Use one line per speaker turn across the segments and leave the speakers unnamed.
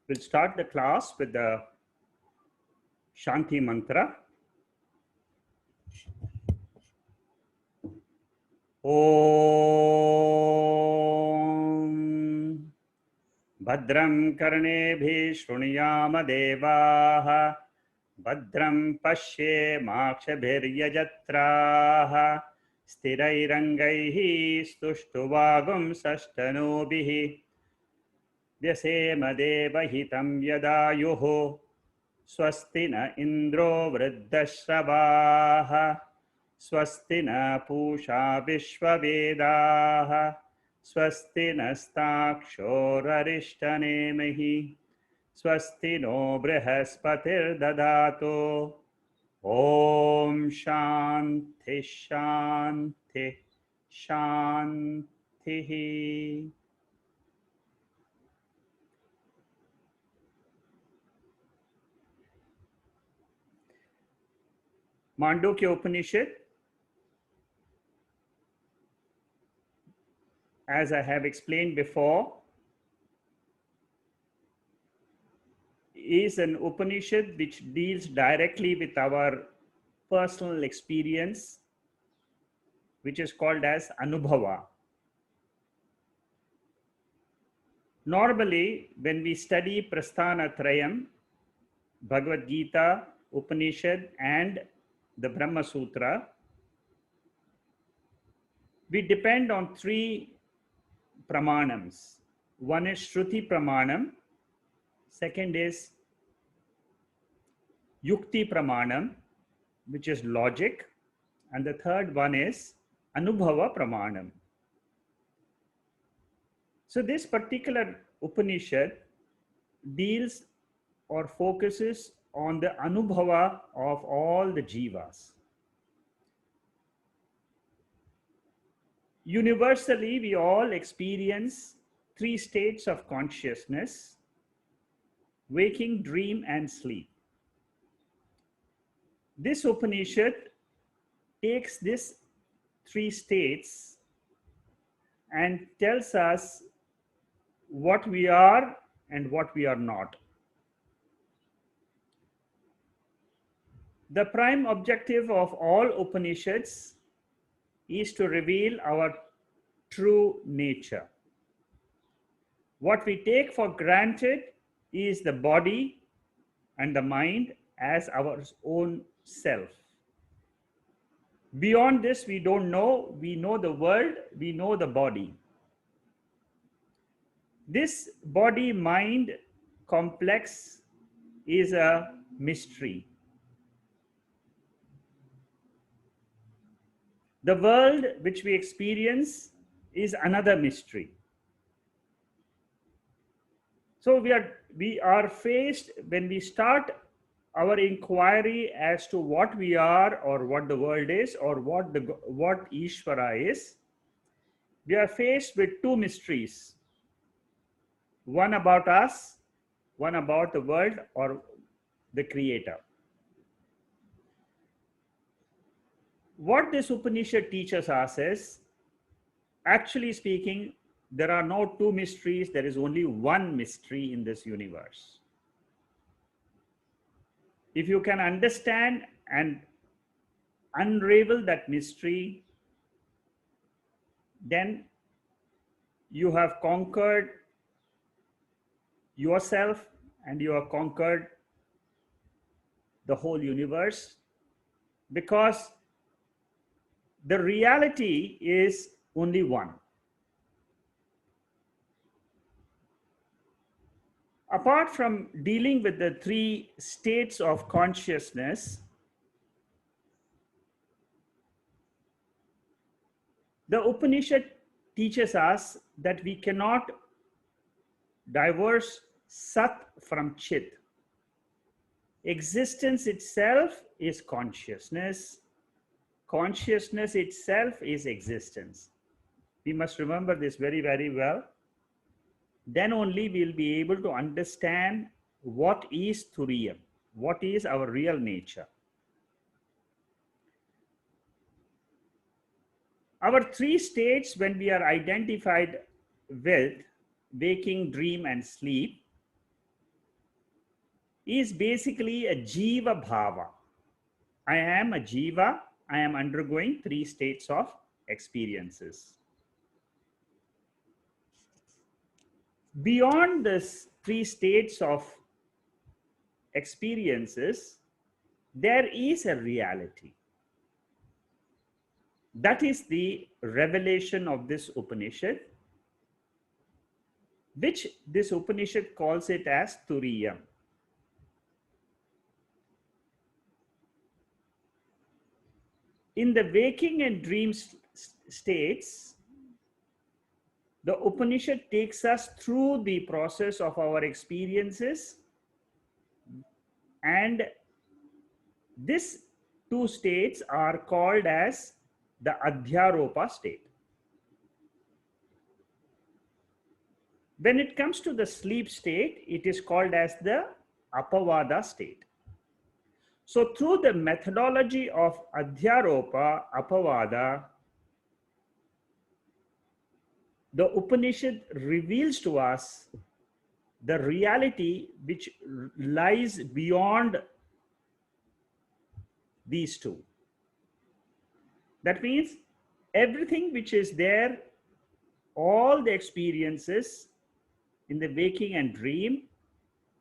We'll start the class with the Shanti mantra. Om Bhadram Karnebhi Shruniyama Devaha Bhadram Pashye Makshabhiryajatraha Stirairangaihi Stuštuvagum Sastanobihi Vyasema Devahitam Yadayuho Swasti na Indro Vriddashrabaha Swasti na Pusha Vishwavedaha Swasti nastakshorarishtanemehi Swasti no Brihaspatir Dadato Om Shanti Shanti Shanti. Mandukya Upanishad, as I have explained before, is an Upanishad which deals directly with our personal experience, which is called as Anubhava. Normally, when we study Prasthana Trayam, Bhagavad Gita, Upanishad, and the Brahma Sutra, we depend on three pramanams. One is Shruti Pramanam, second is Yukti Pramanam, which is logic, and the third one is Anubhava Pramanam. So this particular Upanishad deals or focuses on the Anubhava of all the jivas. Universally, we all experience three states of consciousness: waking, dream, and sleep. This Upanishad takes these three states and tells us what we are and what we are not. The prime objective of all Upanishads is to reveal our true nature. What we take for granted is the body and the mind as our own self. Beyond this, we don't know. We know the world, we know the body. This body-mind complex is a mystery. The world which we experience is another mystery. So we are faced, when we start our inquiry as to what we are or what the world is or what Ishvara is, we are faced with two mysteries. One about us, one about the world or the Creator. What this Upanishad teaches us is, actually speaking, there are no two mysteries, there is only one mystery in this universe. If you can understand and unravel that mystery, then you have conquered yourself and you have conquered the whole universe, because the reality is only one. Apart from dealing with the three states of consciousness, the Upanishad teaches us that we cannot divorce Sat from Chit. Existence itself is consciousness. Consciousness itself is existence. We must remember this very, very well. Then only we'll be able to understand what is Turiyam, what is our real nature. Our three states, when we are identified with waking, dream, and sleep, is basically a jiva bhava. I am a jiva. I am undergoing three states of experiences. Beyond this three states of experiences, there is a reality. That is the revelation of this Upanishad, which this Upanishad calls it as Turiyam. In the waking and dream states, the Upanishad takes us through the process of our experiences, and these two states are called as the Adhyaropa state. When it comes to the sleep state, it is called as the Apavada state. So through the methodology of Adhyaropa, Apavada, the Upanishad reveals to us the reality which lies beyond these two. That means everything which is there, all the experiences in the waking and dream,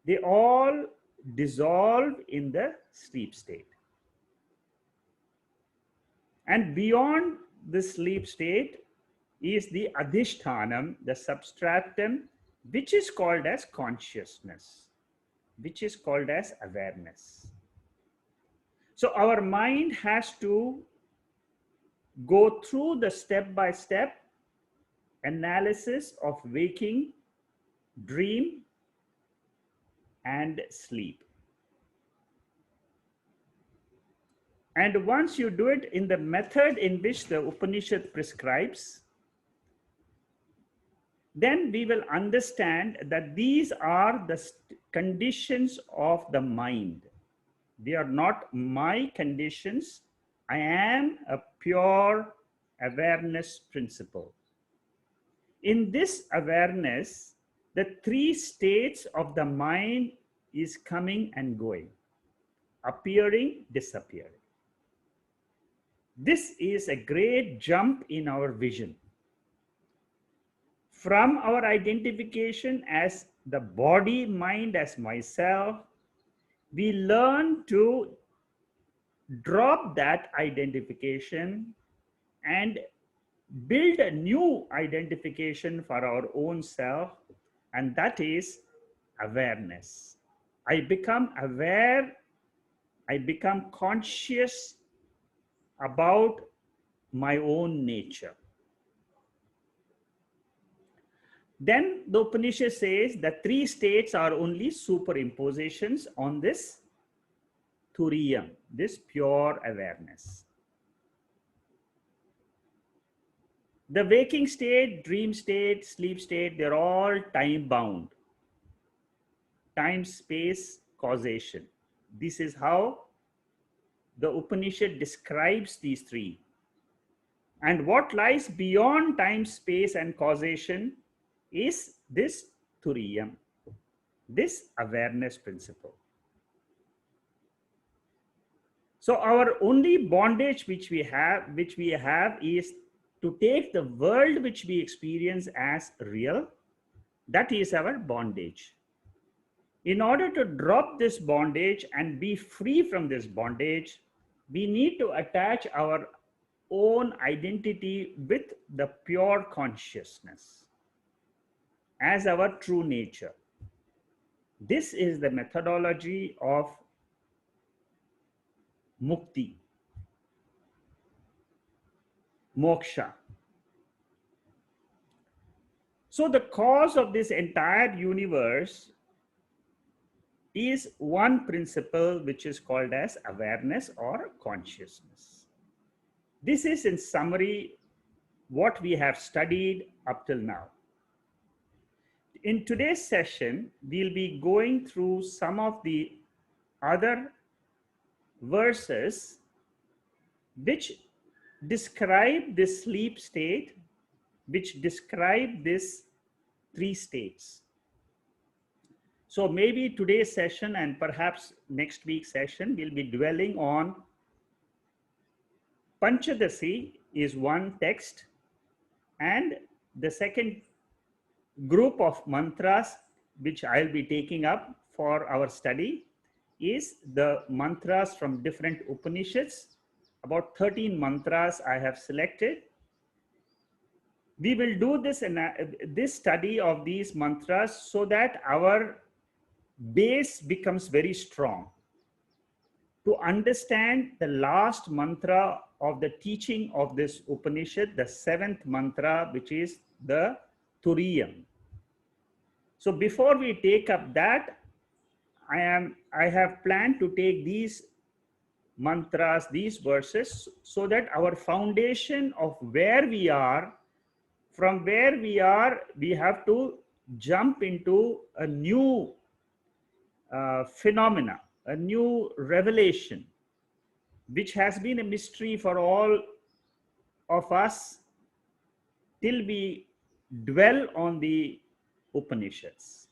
they all dissolve in the sleep state. And beyond the sleep state is the adhishtanam, the substratum, which is called as consciousness, which is called as awareness. So our mind has to go through the step-by-step analysis of waking, dream, and sleep. And once you do it in the method in which the Upanishad prescribes, then we will understand that these are the conditions of the mind. They are not my conditions. I am a pure awareness principle. In this awareness, the three states of the mind is coming and going, appearing, disappearing. This is a great jump in our vision. From our identification as the body, mind, as myself, we learn to drop that identification and build a new identification for our own self, and that is awareness. I become aware, I become conscious about my own nature. Then the Upanishad says that three states are only superimpositions on this Turiyam, this pure awareness. The waking state, dream state, sleep state, they're all time bound. Time, space, causation. This is how the Upanishad describes these three. And what lies beyond time, space, and causation is this Turiyam, this awareness principle. So our only bondage which we have is to take the world which we experience as real. That is our bondage. In order to drop this bondage and be free from this bondage, we need to attach our own identity with the pure consciousness as our true nature. This is the methodology of mukti, moksha. So the cause of this entire universe is one principle which is called as awareness or consciousness. This is in summary what we have studied up till now. In today's session, we'll be going through some of the other verses which describe this sleep state, which describe these three states. So maybe today's session and perhaps next week's session will be dwelling on Panchadasi is one text, and the second group of mantras which I'll be taking up for our study is the mantras from different Upanishads. About 13 mantras I have selected. We will do this study of these mantras so that our base becomes very strong. To understand the last mantra of the teaching of this Upanishad, the seventh mantra, which is the Turiyam. So before we take up that, I have planned to take these mantras, these verses, so that our foundation of where we are, from where we are, we have to jump into a new phenomena, a new revelation, which has been a mystery for all of us till we dwell on the Upanishads.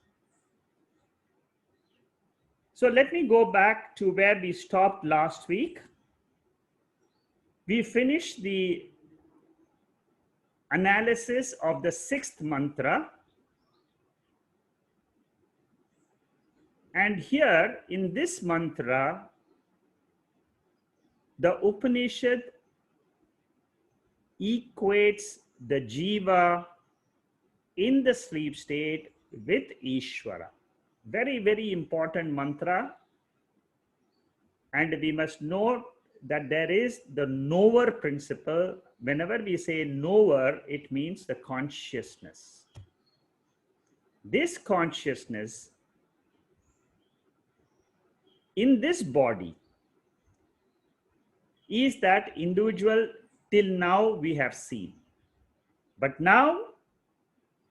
So let me go back to where we stopped last week. We finished the analysis of the sixth mantra. And here in this mantra, the Upanishad equates the jiva in the sleep state with Ishvara. Very, very important mantra. And we must note that there is the knower principle. Whenever we say knower, it means the consciousness. This consciousness in this body is that individual till now we have seen. But now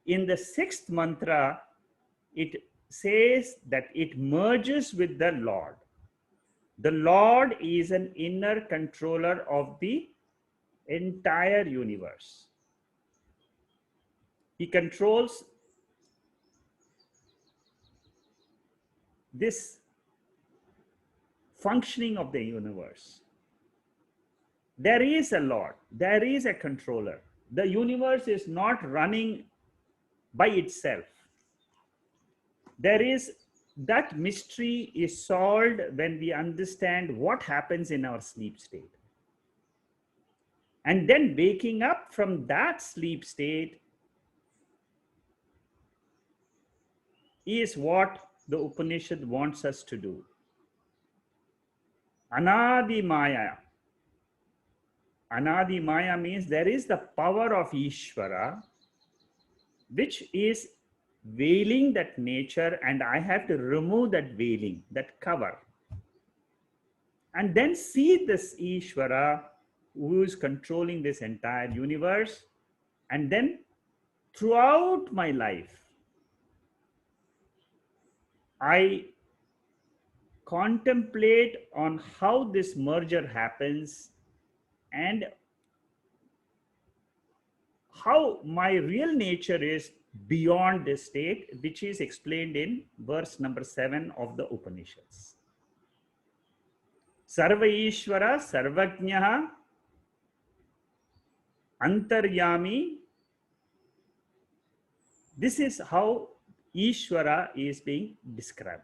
in the sixth mantra, it says that it merges with the Lord. The Lord is an inner controller of the entire universe. He controls this functioning of the universe. There is a Lord, there is a controller. The universe is not running by itself. There is that mystery is solved when we understand what happens in our sleep state. And then waking up from that sleep state is what the Upanishad wants us to do. Anadi Maya. Anadi Maya means there is the power of Ishvara, which is veiling that nature, and I have to remove that veiling, that cover. And then see this Ishvara who is controlling this entire universe. And then throughout my life, I contemplate on how this merger happens and how my real nature is beyond this state, which is explained in verse number 7 of the Upanishads. Sarva Ishvara Sarvajnaha Antaryami. This is how Ishvara is being described.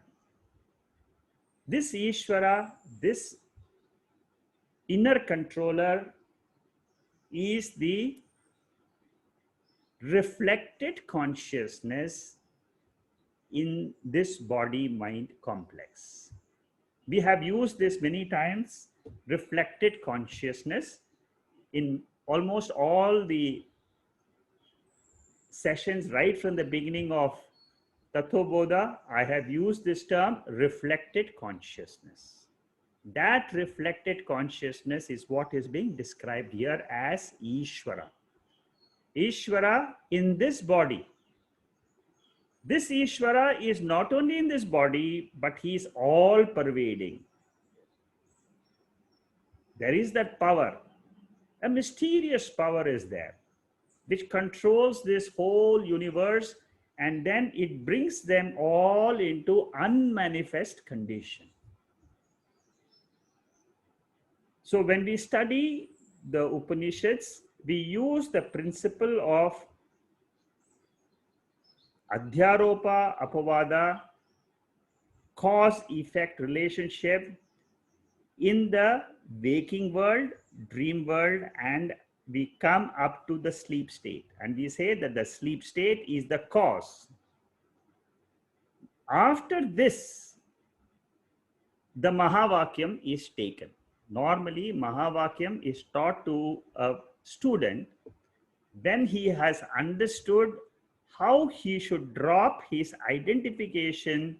This Ishvara, this inner controller, is the reflected consciousness in this body-mind complex. We have used this many times, reflected consciousness, in almost all the sessions right from the beginning of Tattvabodha. I have used this term, reflected consciousness. That reflected consciousness is what is being described here as Ishvara. Ishvara in this body. This Ishvara is not only in this body, but he is all pervading. There is that power. A mysterious power is there, which controls this whole universe and then it brings them all into unmanifest condition. So when we study the Upanishads, we use the principle of Adhyaropa, Apavada, cause-effect relationship in the waking world, dream world, and we come up to the sleep state. And we say that the sleep state is the cause. After this, the Mahavakyam is taken. Normally, Mahavakyam is taught to a student when he has understood how he should drop his identification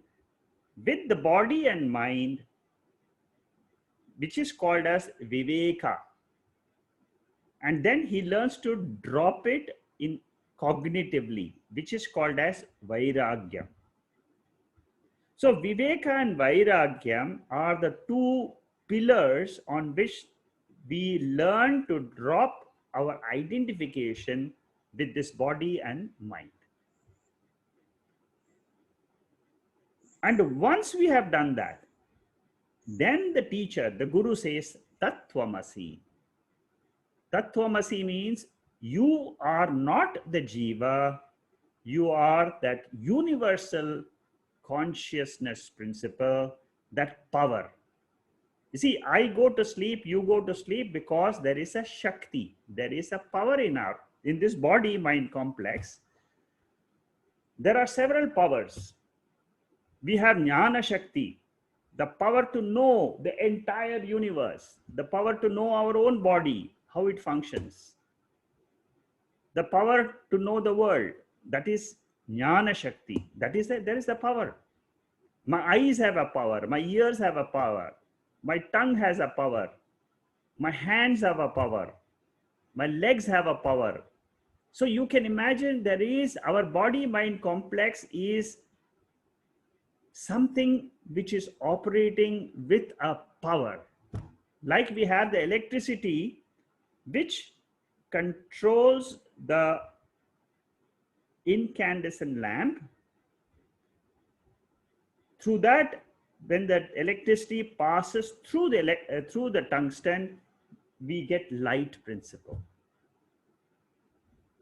with the body and mind, which is called as Viveka. And then he learns to drop it in cognitively, which is called as Vairagya. So Viveka and Vairagyam are the two pillars on which we learn to drop our identification with this body and mind. And once we have done that, then the teacher, the guru says, Tattvamasi. Tattvamasi means you are not the jiva, you are that universal consciousness principle, that power. You see, I go to sleep, you go to sleep because there is a Shakti, there is a power in this body mind complex. There are several powers. We have Jnana Shakti, the power to know the entire universe, the power to know our own body, how it functions, the power to know the world, that is Jnana Shakti, there is the power. My eyes have a power, my ears have a power, my tongue has a power, my hands have a power, my legs have a power. So you can imagine our body mind complex is something which is operating with a power. Like we have the electricity which controls the incandescent lamp. Through that, when that electricity passes through the tungsten, we get light principle.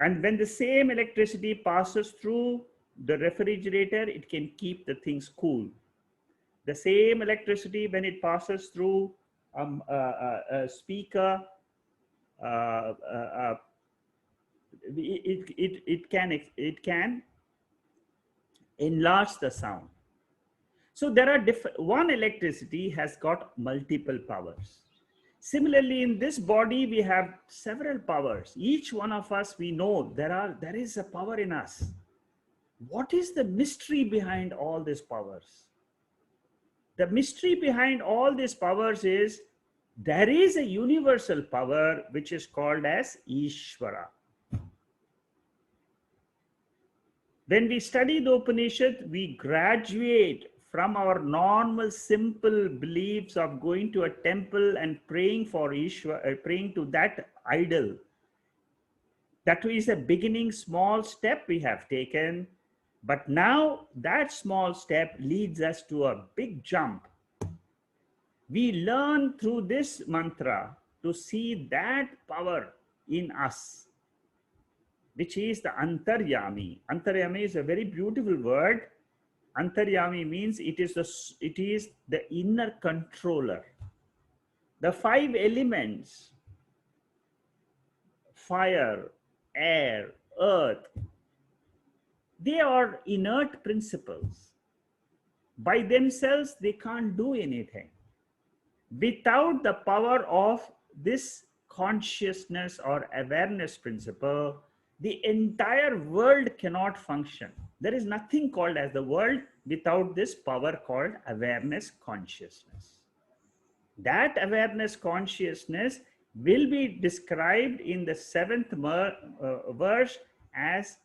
And when the same electricity passes through the refrigerator, it can keep the things cool. The same electricity, when it passes through a speaker, it can enlarge the sound. So there are one electricity has got multiple powers. Similarly, in this body, we have several powers. Each one of us, we know there is a power in us. What is the mystery behind all these powers? The mystery behind all these powers is there is a universal power which is called as Ishvara. When we study the Upanishad, we graduate from our normal simple beliefs of going to a temple and praying for Ishvara, praying to that idol. That is a beginning small step we have taken, but now that small step leads us to a big jump. We learn through this mantra to see that power in us, which is the Antaryami. Antaryami is a very beautiful word. Antaryami means it is the inner controller. The 5 elements, fire, air, earth, they are inert principles. By themselves, they can't do anything. Without the power of this consciousness or awareness principle, the entire world cannot function. There is nothing called as the world without this power called awareness consciousness. That awareness consciousness will be described in the 7th verse as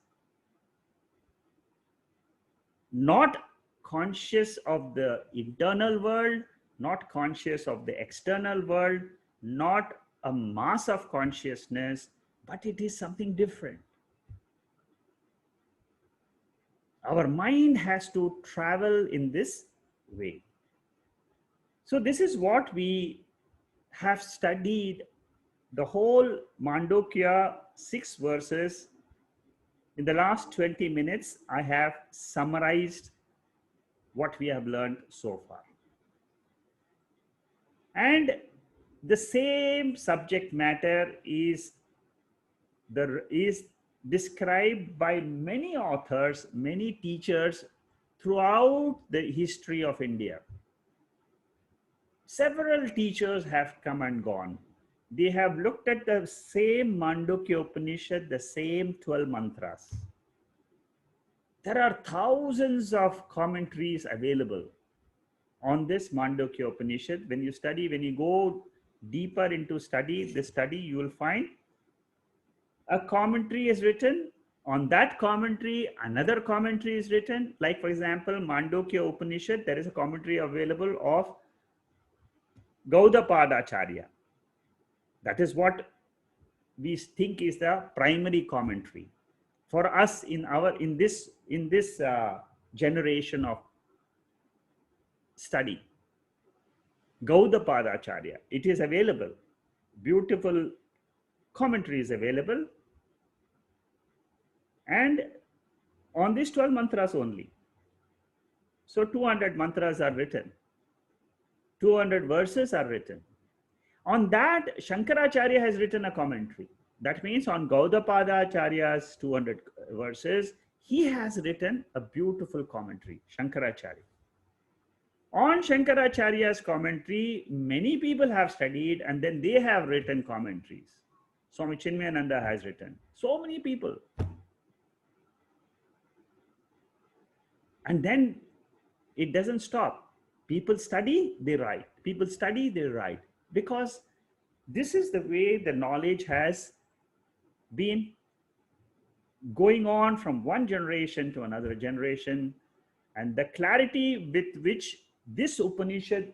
not conscious of the internal world, not conscious of the external world, not a mass of consciousness, but it is something different. Our mind has to travel in this way. So this is what we have studied the whole Mandukya 6 verses. In the last 20 minutes, I have summarized what we have learned so far. And the same subject matter is described by many authors, many teachers throughout the history of India. Several teachers have come and gone. They have looked at the same Mandukya Upanishad, the same 12 mantras. There are thousands of commentaries available on this Mandukya Upanishad. When you go deeper into the study, you will find a commentary is written. On that commentary, another commentary is written. Like, for example, Mandukya Upanishad, there is a commentary available of Gaudapadacharya. That is what we think is the primary commentary for us in this generation of study. Gaudapadacharya, it is available. Beautiful commentary is available, and on these 12 mantras only. So 200 mantras are written, 200 verses are written. On that, Shankaracharya has written a commentary. That means on Gaudapadacharya's 200 verses, he has written a beautiful commentary, Shankaracharya. On Shankaracharya's commentary, many people have studied and then they have written commentaries. Swami Chinmayananda has written. So many people. And then it doesn't stop. People study, they write. People study, they write. Because this is the way the knowledge has been going on from one generation to another generation. And the clarity with which this Upanishad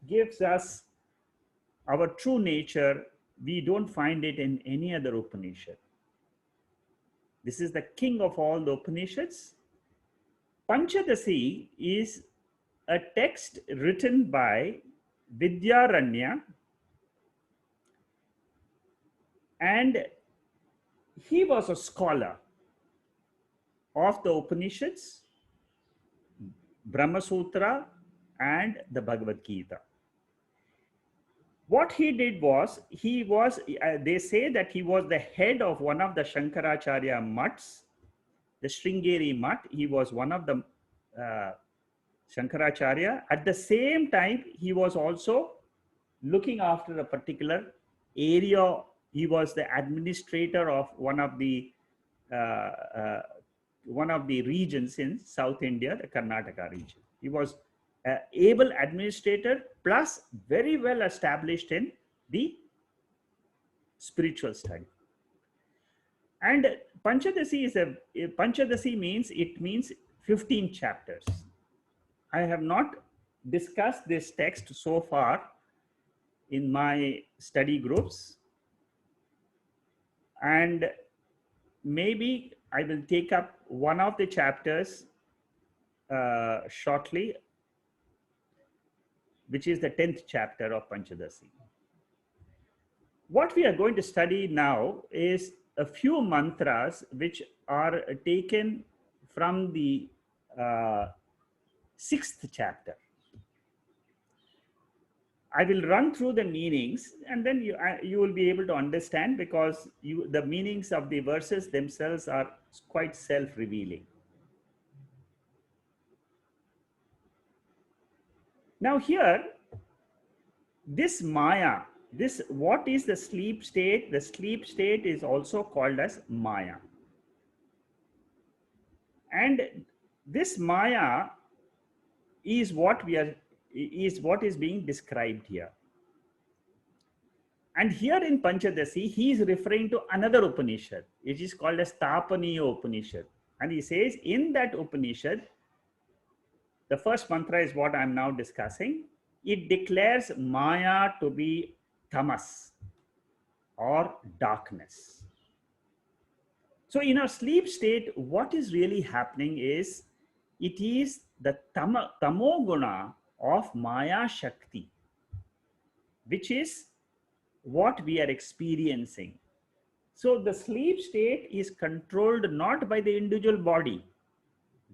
gives us our true nature, we don't find it in any other Upanishad. This is the king of all the Upanishads. Panchadasi is a text written by Vidyaranya, and he was a scholar of the Upanishads, Brahma Sutra, and the Bhagavad Gita. What he did was, they say that he was the head of one of the Shankaracharya mutts, the Sringeri mutt. He was one of the Shankaracharya. At the same time, he was also looking after a particular area. He was the administrator of one of the regions in South India, the Karnataka region. He was an able administrator plus very well established in the spiritual study. And Panchadasi means 15 chapters. I have not discussed this text so far in my study groups, and maybe I will take up one of the chapters shortly, which is the 10th chapter of Panchadasi. What we are going to study now is a few mantras which are taken from the 6th chapter. I will run through the meanings, and then you will be able to understand, because the meanings of the verses themselves are quite self-revealing. Now here, this Maya, what is the sleep state? The sleep state is also called as Maya. And this Maya is what is being described here. And here in Panchadasi, he is referring to another Upanishad. It is called as Tapaniya Upanishad. And he says in that Upanishad, the first mantra is what I am now discussing. It declares Maya to be tamas, or darkness. So in our sleep state, what is really happening is, it is the tamoguna of Maya Shakti, which is what we are experiencing. So the sleep state is controlled not by the individual body.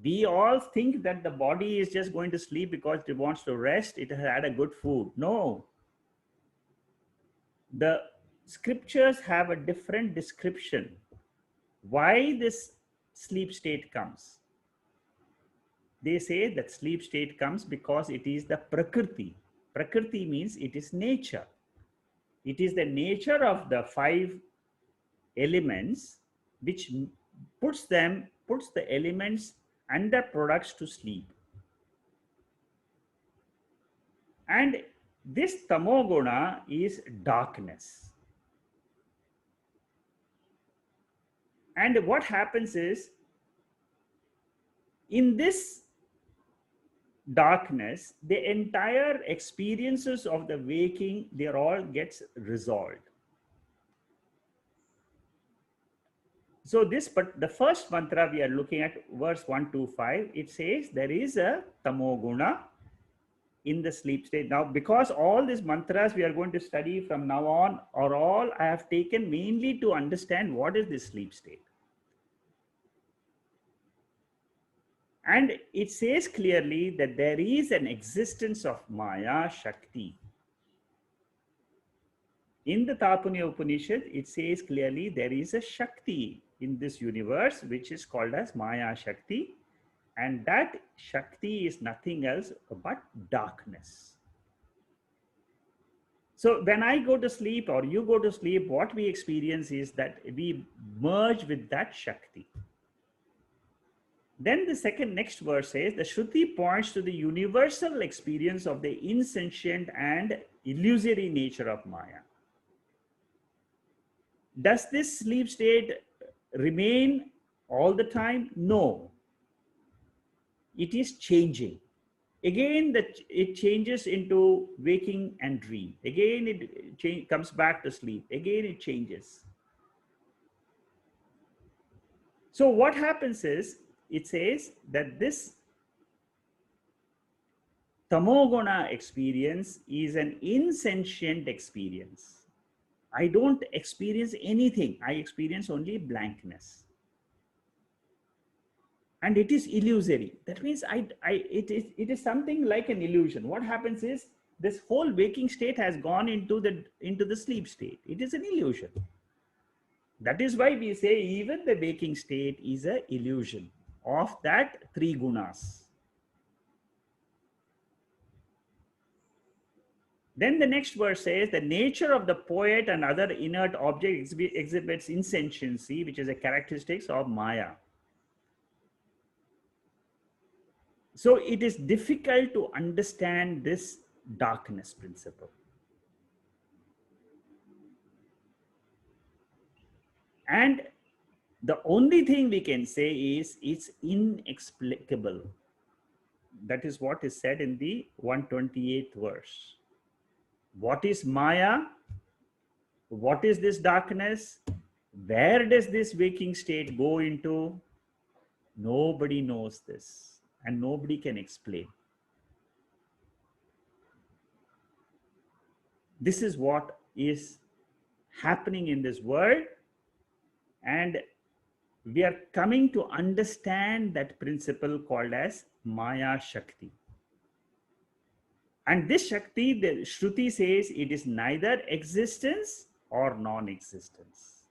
We all think that the body is just going to sleep because it wants to rest, it has had a good food. No. The scriptures have a different description why this sleep state comes. They say that sleep state comes because it is the prakriti. Prakriti means it is nature. It is the nature of the five elements which puts the elements and the products to sleep. And this tamoguna is darkness. And what happens is, in this darkness, the entire experiences of the waking, they all gets resolved. So this, but the first mantra we are looking at, verse 1 to 5, it says there is a tamoguna in the sleep state. Now, because all these mantras we are going to study from now on are all I have taken mainly to understand what is this sleep state. And it says clearly that there is an existence of Maya Shakti. In the Tapunya Upanishad, it says clearly there is a Shakti in this universe which is called as Maya Shakti. And that Shakti is nothing else but darkness. So when I go to sleep or you go to sleep, what we experience is that we merge with that Shakti. Then the next verse says, the Shruti points to the universal experience of the insentient and illusory nature of Maya. Does this sleep state remain all the time? No. It is changing. Again, it changes into waking and dream. Again, it comes back to sleep. Again, it changes. So what happens is, it says that this tamoguna experience is an insentient experience. I don't experience anything. I experience only blankness. And it is illusory. That means it is something like an illusion. What happens is, this whole waking state has gone into the sleep state. It is an illusion. That is why we say even the waking state is an illusion of that three gunas. Then the next verse says, the nature of the poet and other inert object exhibits insentiency, which is a characteristic of Maya. So it is difficult to understand this darkness principle. And the only thing we can say is it's inexplicable. That is what is said in the 128th verse. What is Maya? What is this darkness? Where does this waking state go into? Nobody knows this, and nobody can explain. This is what is happening in this world, and we are coming to understand that principle called as Maya Shakti. And this Shakti, the Shruti says, it is neither existence or non-existence.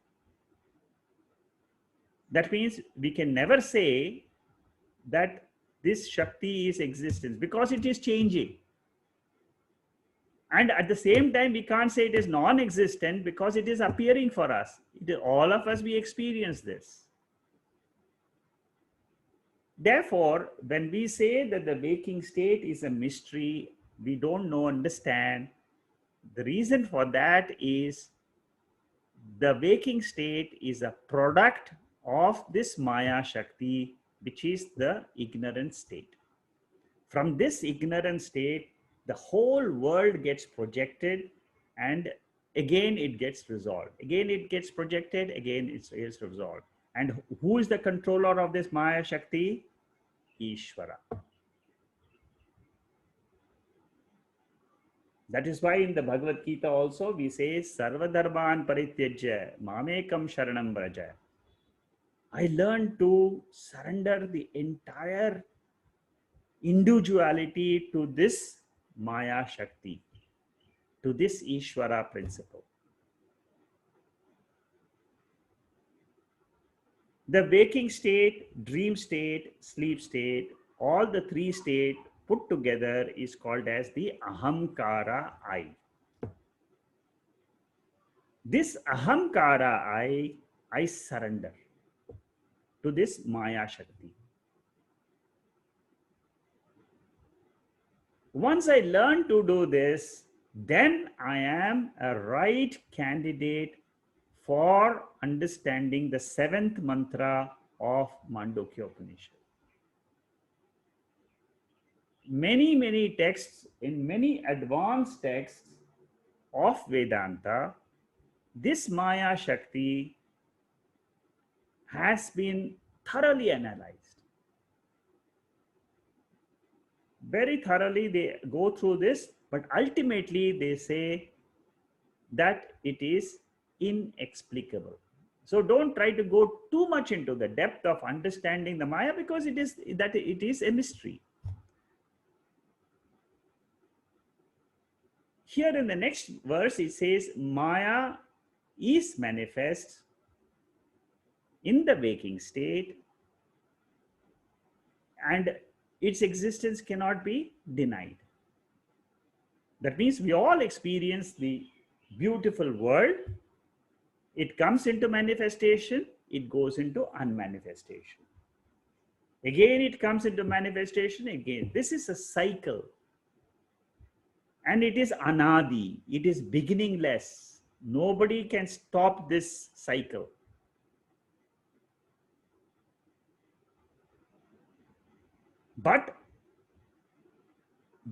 That means we can never say that this Shakti is existence, because it is changing. And at the same time, we can't say it is non-existent because it is appearing for us. All of us, we experience this. Therefore, when we say that the waking state is a mystery, we don't know, understand, the reason for that is the waking state is a product of this Maya Shakti, which is the ignorant state. From this ignorant state, the whole world gets projected, and again it gets resolved. Again it gets projected, again it's resolved. And who is the controller of this Maya Shakti? Ishvara. That is why in the Bhagavad Gita also we say Sarva Dharman Parityajya Mamekam Sharanam Braja. I learned to surrender the entire individuality to this Maya Shakti, to this Ishvara principle. The waking state, dream state, sleep state, all the three states put together is called as the Ahamkara I. This Ahamkara I surrender to this Maya Shakti. Once I learn to do this, then I am a right candidate for understanding the seventh mantra of Mandukya Upanishad. Many texts, in many advanced texts of Vedanta, this Maya Shakti has been thoroughly analyzed. Very thoroughly they go through this, but ultimately they say that it is inexplicable. So don't try to go too much into the depth of understanding the Maya, because it is a mystery. Here in the next verse it says Maya is manifest in the waking state and its existence cannot be denied. That means we all experience the beautiful world. It comes into manifestation, it goes into unmanifestation. Again, it comes into manifestation again. This is a cycle. And it is anadi, it is beginningless. Nobody can stop this cycle. But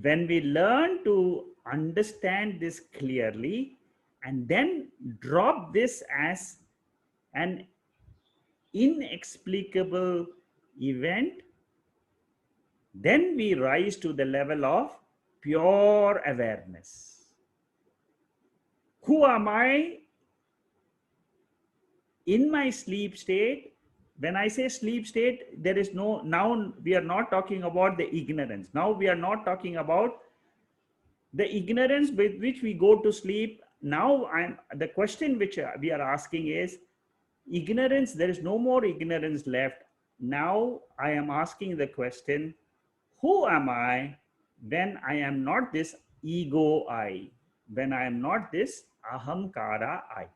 when we learn to understand this clearly and then drop this as an inexplicable event, then we rise to the level of pure awareness. Who am I in my sleep state? When I say sleep state, there is no, now we are not talking about the ignorance. Now we are not talking about the ignorance with which we go to sleep. Now the question which we are asking is ignorance. There is no more ignorance left. Now I am asking the question, who am I when I am not this ego I, when I am not this ahamkara I?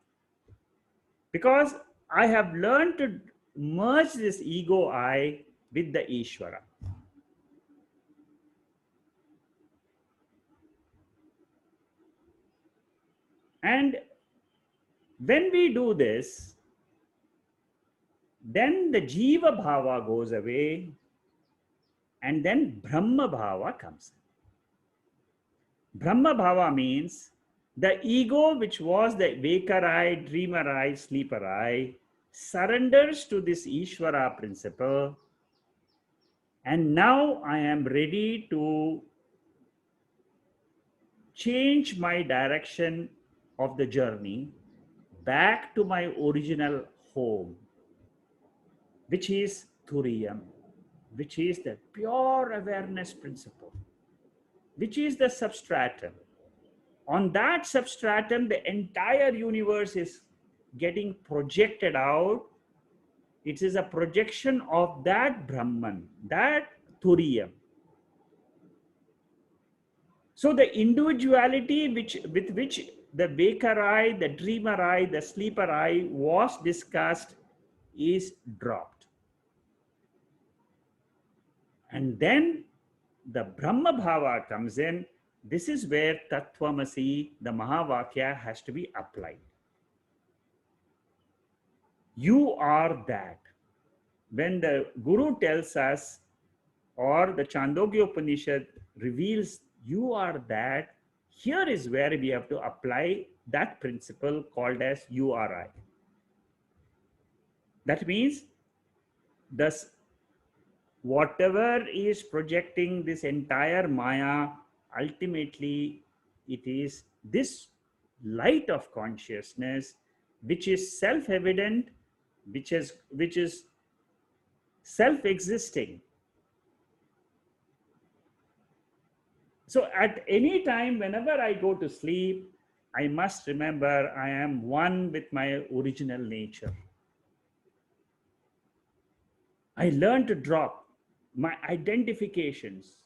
Because I have learned to merge this ego I with the Ishvara. And when we do this, then the Jiva Bhava goes away and then Brahma Bhava comes. Brahma Bhava means the ego, which was the waker I, dreamer I, sleeper I, surrenders to this Ishvara principle. And now I am ready to change my direction of the journey back to my original home, which is Turiyam, which is the pure awareness principle, which is the substratum. On that substratum, the entire universe is getting projected out. It is a projection of that Brahman, that Turiyam. So the individuality with which the waker I, the dreamer I, the sleeper I was discussed is dropped. And then the Brahma Bhava comes in. This is where Tattvamasi, the Mahavakya, has to be applied. You are that. When the Guru tells us, or the Chandogya Upanishad reveals, you are that, here is where we have to apply that principle called as you are I. That means thus whatever is projecting this entire Maya, ultimately it is this light of consciousness which is self-evident, which is self-existing. So at any time, whenever I go to sleep, I must remember I am one with my original nature. I learn to drop my identifications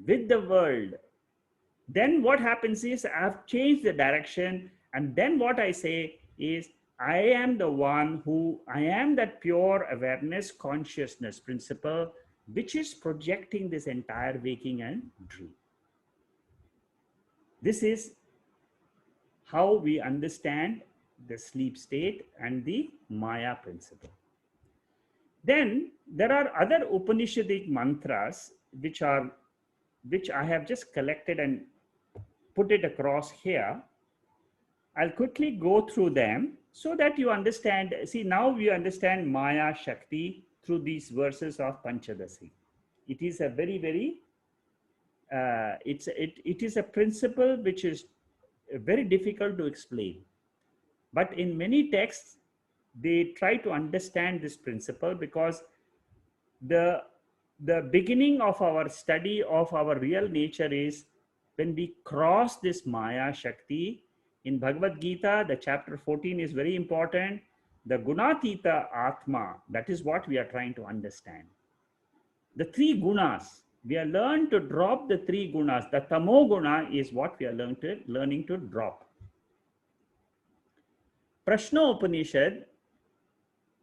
with the world. Then what happens is I've changed the direction, and then what I say is I am the one who, I am that pure awareness consciousness principle which is projecting this entire waking and dream. This is how we understand the sleep state and the Maya principle. Then there are other Upanishadic mantras which I have just collected and put it across here. I'll quickly go through them so that you understand. See, now we understand Maya Shakti through these verses of Panchadasi. It is a very, very, it is a principle which is very difficult to explain. But in many texts, they try to understand this principle, because the beginning of our study of our real nature is when we cross this Maya Shakti. In Bhagavad Gita, the chapter 14 is very important. The Gunatita Atma, that is what we are trying to understand. The three gunas, we are learned to drop the three gunas. The tamo guna is what we are learning to drop. Prashna Upanishad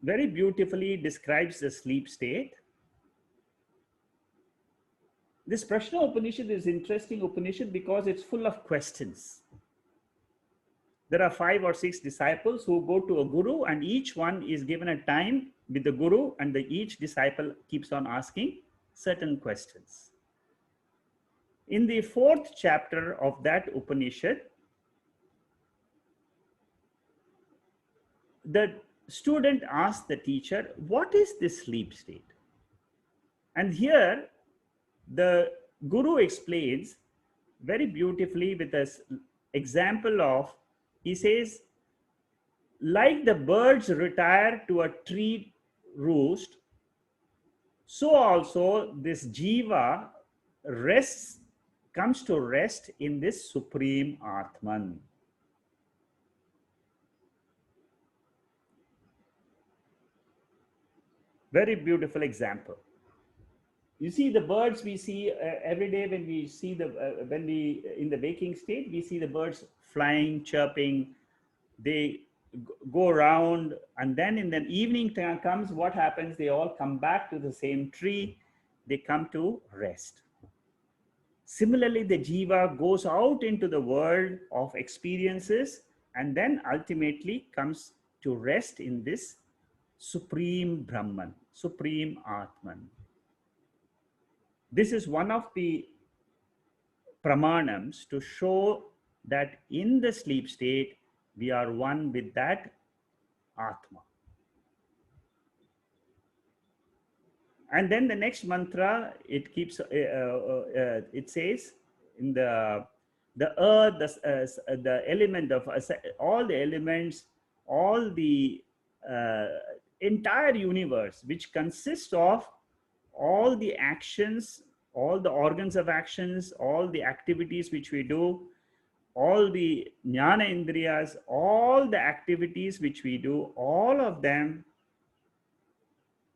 very beautifully describes the sleep state. This Prashna Upanishad is interesting Upanishad because it's full of questions. There are 5 or 6 disciples who go to a guru, and each one is given a time with the guru, and each disciple keeps on asking certain questions. In the 4th chapter of that Upanishad, the student asks the teacher, what is this sleep state? And here the guru explains very beautifully with an example of, he says, like the birds retire to a tree roost, so also this jiva comes to rest in this supreme Atman. Very beautiful example. You see the birds we see every day when we see when we in the waking state, we see the birds flying, chirping. They go around, and then in the evening time comes, what happens? They all come back to the same tree. They come to rest. Similarly, the jiva goes out into the world of experiences and then ultimately comes to rest in this supreme Brahman, supreme Atman. This is one of the pramanams to show that in the sleep state, we are one with that Atma. And then the next mantra, it keeps, it says, in the earth, the element of all the elements, all the entire universe, which consists of all the actions, all the organs of actions, all the activities which we do, all the jnana indriyas, all the activities which we do, all of them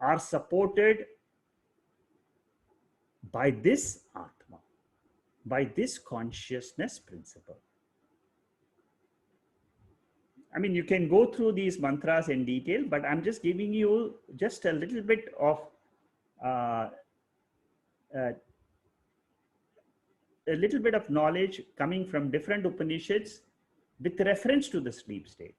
are supported by this Atma, by this consciousness principle. I mean, you can go through these mantras in detail, but I'm just giving you just a little bit of knowledge coming from different Upanishads with reference to the sleep state.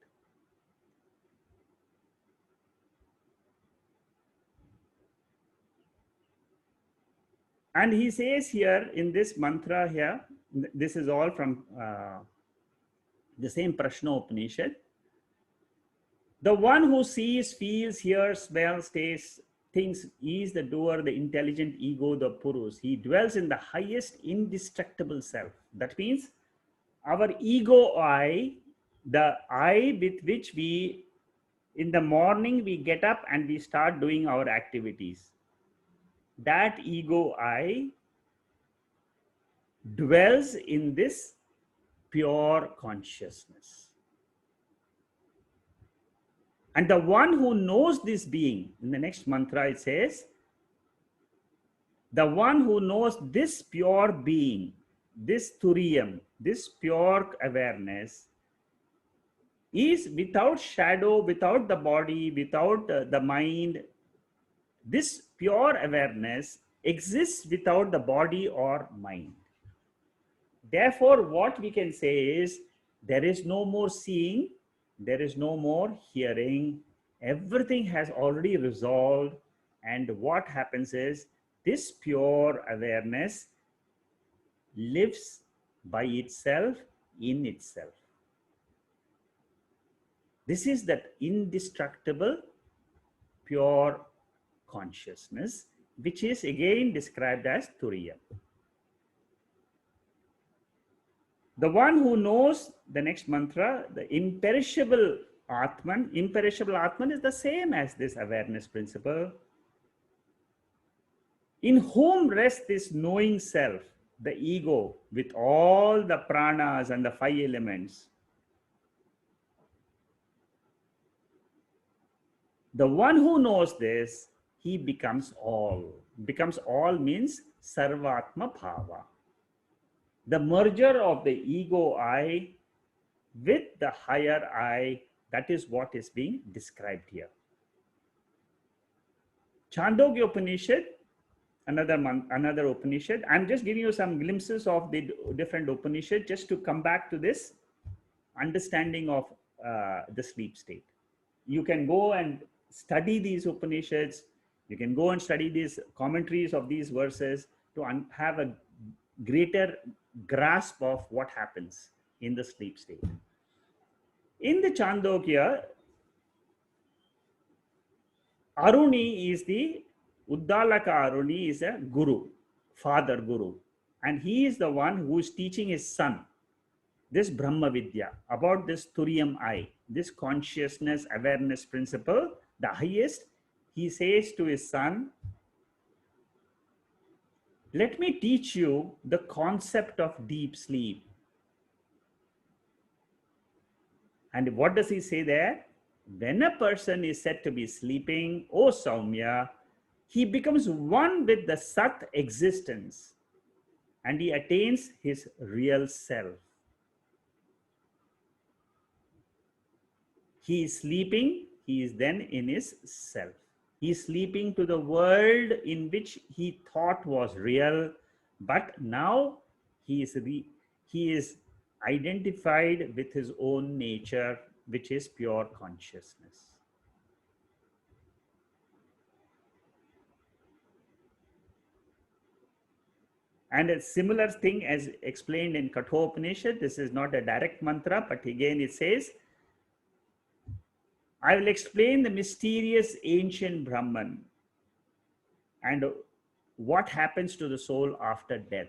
And he says here in this mantra here, this is all from the same Prashna Upanishad. The one who sees, feels, hears, smells, tastes, thinks is the doer, the intelligent ego, the purus. He dwells in the highest indestructible self. That means our ego I, the I with which we, in the morning, we get up and we start doing our activities. That ego I dwells in this pure consciousness. And the one who knows this being, in the next mantra it says, the one who knows this pure being, this Turiyam, this pure awareness, is without shadow, without the body, without the mind. This pure awareness exists without the body or mind. Therefore, what we can say is, there is no more seeing, there is no more hearing, everything has already resolved. And what happens is, this pure awareness lives by itself, in itself. This is that indestructible, pure consciousness, which is again described as Turiyam. The one who knows, the next mantra, the imperishable Atman. Imperishable Atman is the same as this awareness principle, in whom rests this knowing self, the ego, with all the pranas and the five elements. The one who knows this, he becomes all. Becomes all means Sarvatma Bhava. The merger of the ego I with the higher I, that is what is being described here. Chandogya Upanishad, another Upanishad. I'm just giving you some glimpses of the different Upanishads just to come back to this understanding of the sleep state. You can go and study these Upanishads. You can go and study these commentaries of these verses to have a greater grasp of what happens in the sleep state. In the Chandogya, Aruni is the Uddalaka Aruni is a guru, father guru, and he is the one who is teaching his son this Brahma Vidya about this Turiyam I, this consciousness awareness principle, the highest. He says to his son, let me teach you the concept of deep sleep. And what does he say there? When a person is said to be sleeping, O Saumya, he becomes one with the Sat existence and he attains his real self. He is sleeping, he is then in his self. He is sleeping to the world in which he thought was real, but now he is identified with his own nature, which is pure consciousness. And a similar thing as explained in Kathopanishad, this is not a direct mantra, but again it says, I will explain the mysterious ancient Brahman and what happens to the soul after death.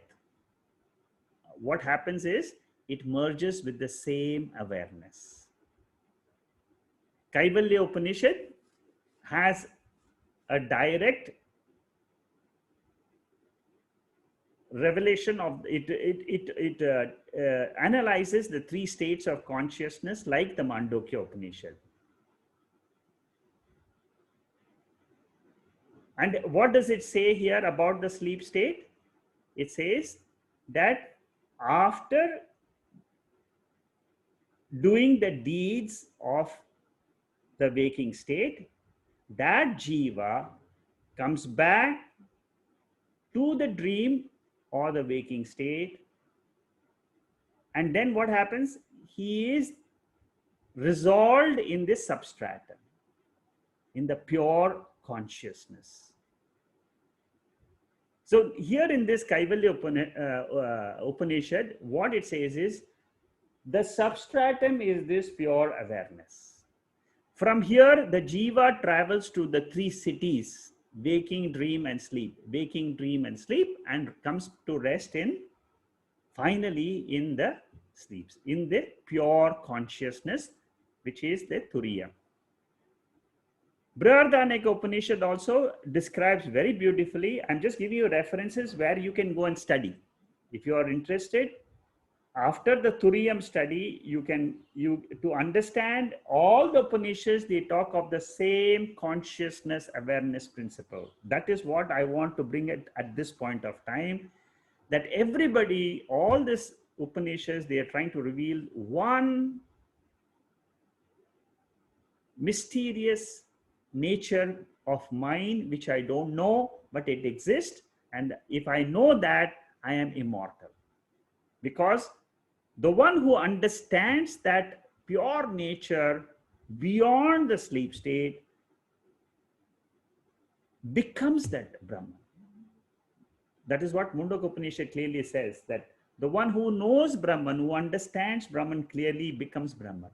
What happens is, it merges with the same awareness. Kaivalya Upanishad has a direct revelation of it. It analyzes the three states of consciousness like the Mandukya Upanishad. And what does it say here about the sleep state? It says that after doing the deeds of the waking state, that jiva comes back to the dream or the waking state. And then what happens? He is resolved in this substratum, in the pure consciousness. So here in this Kaivalya Upanishad, what it says is, the substratum is this pure awareness. From here, the jiva travels to the three cities, waking, dream, and sleep. Waking, dream, and sleep, and comes to rest in, finally, in the sleeps, in the pure consciousness, which is the Turiyam. Brihadaranyaka Upanishad also describes very beautifully. I'm just giving you references where you can go and study. If you are interested, after the Turiyam study, you to understand all the Upanishads, they talk of the same consciousness awareness principle. That is what I want to bring it at this point of time, that everybody, all these Upanishads, they are trying to reveal one mysterious nature of mind, which I don't know, but it exists. And if I know that, I am immortal. Because the one who understands that pure nature beyond the sleep state becomes that Brahman. That is what Mandukya Upanishad clearly says, that the one who knows Brahman, who understands Brahman clearly, becomes Brahman.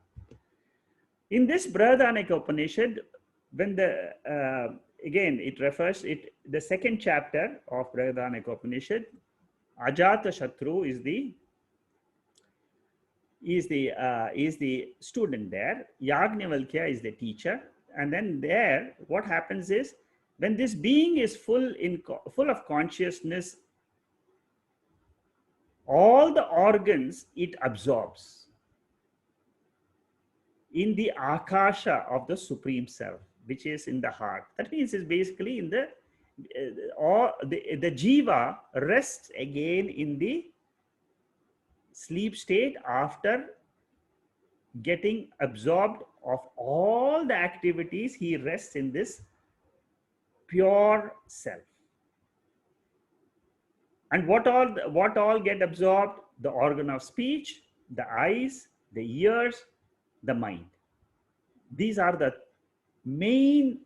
In this Brihadaranyaka Upanishad, when again it refers, the second chapter of Brihadaranyaka Upanishad, Ajata Shatru is the student there. Yajnavalkya is the teacher, and then there, what happens is, when this being is full of consciousness, all the organs it absorbs in the akasha of the supreme self, which is in the heart. That means it's basically in the jiva rests again in the sleep state after getting absorbed of all the activities. He rests in this pure self. And what all get absorbed? The organ of speech, the eyes, the ears, the mind. These are the main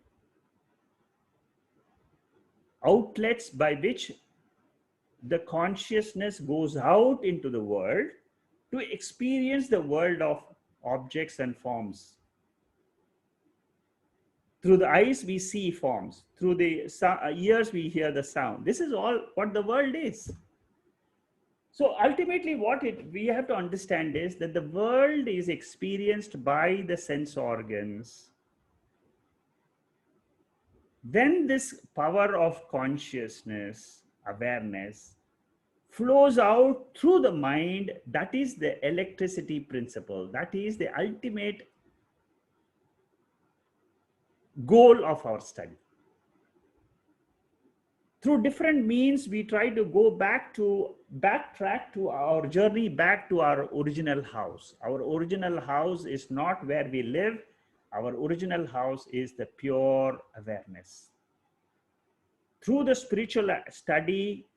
outlets by which the consciousness goes out into the world to experience the world of objects and forms. Through the eyes, we see forms. Through the ears, we hear the sound. This is all what the world is. So ultimately, what we have to understand is that the world is experienced by the sense organs. When this power of consciousness, awareness, flows out through the mind, that is the electricity principle. That is the ultimate goal of our study. Through different means, we try to backtrack to our journey back to our original house. Our original house is not where we live. Our original house is the pure awareness. Through the spiritual study,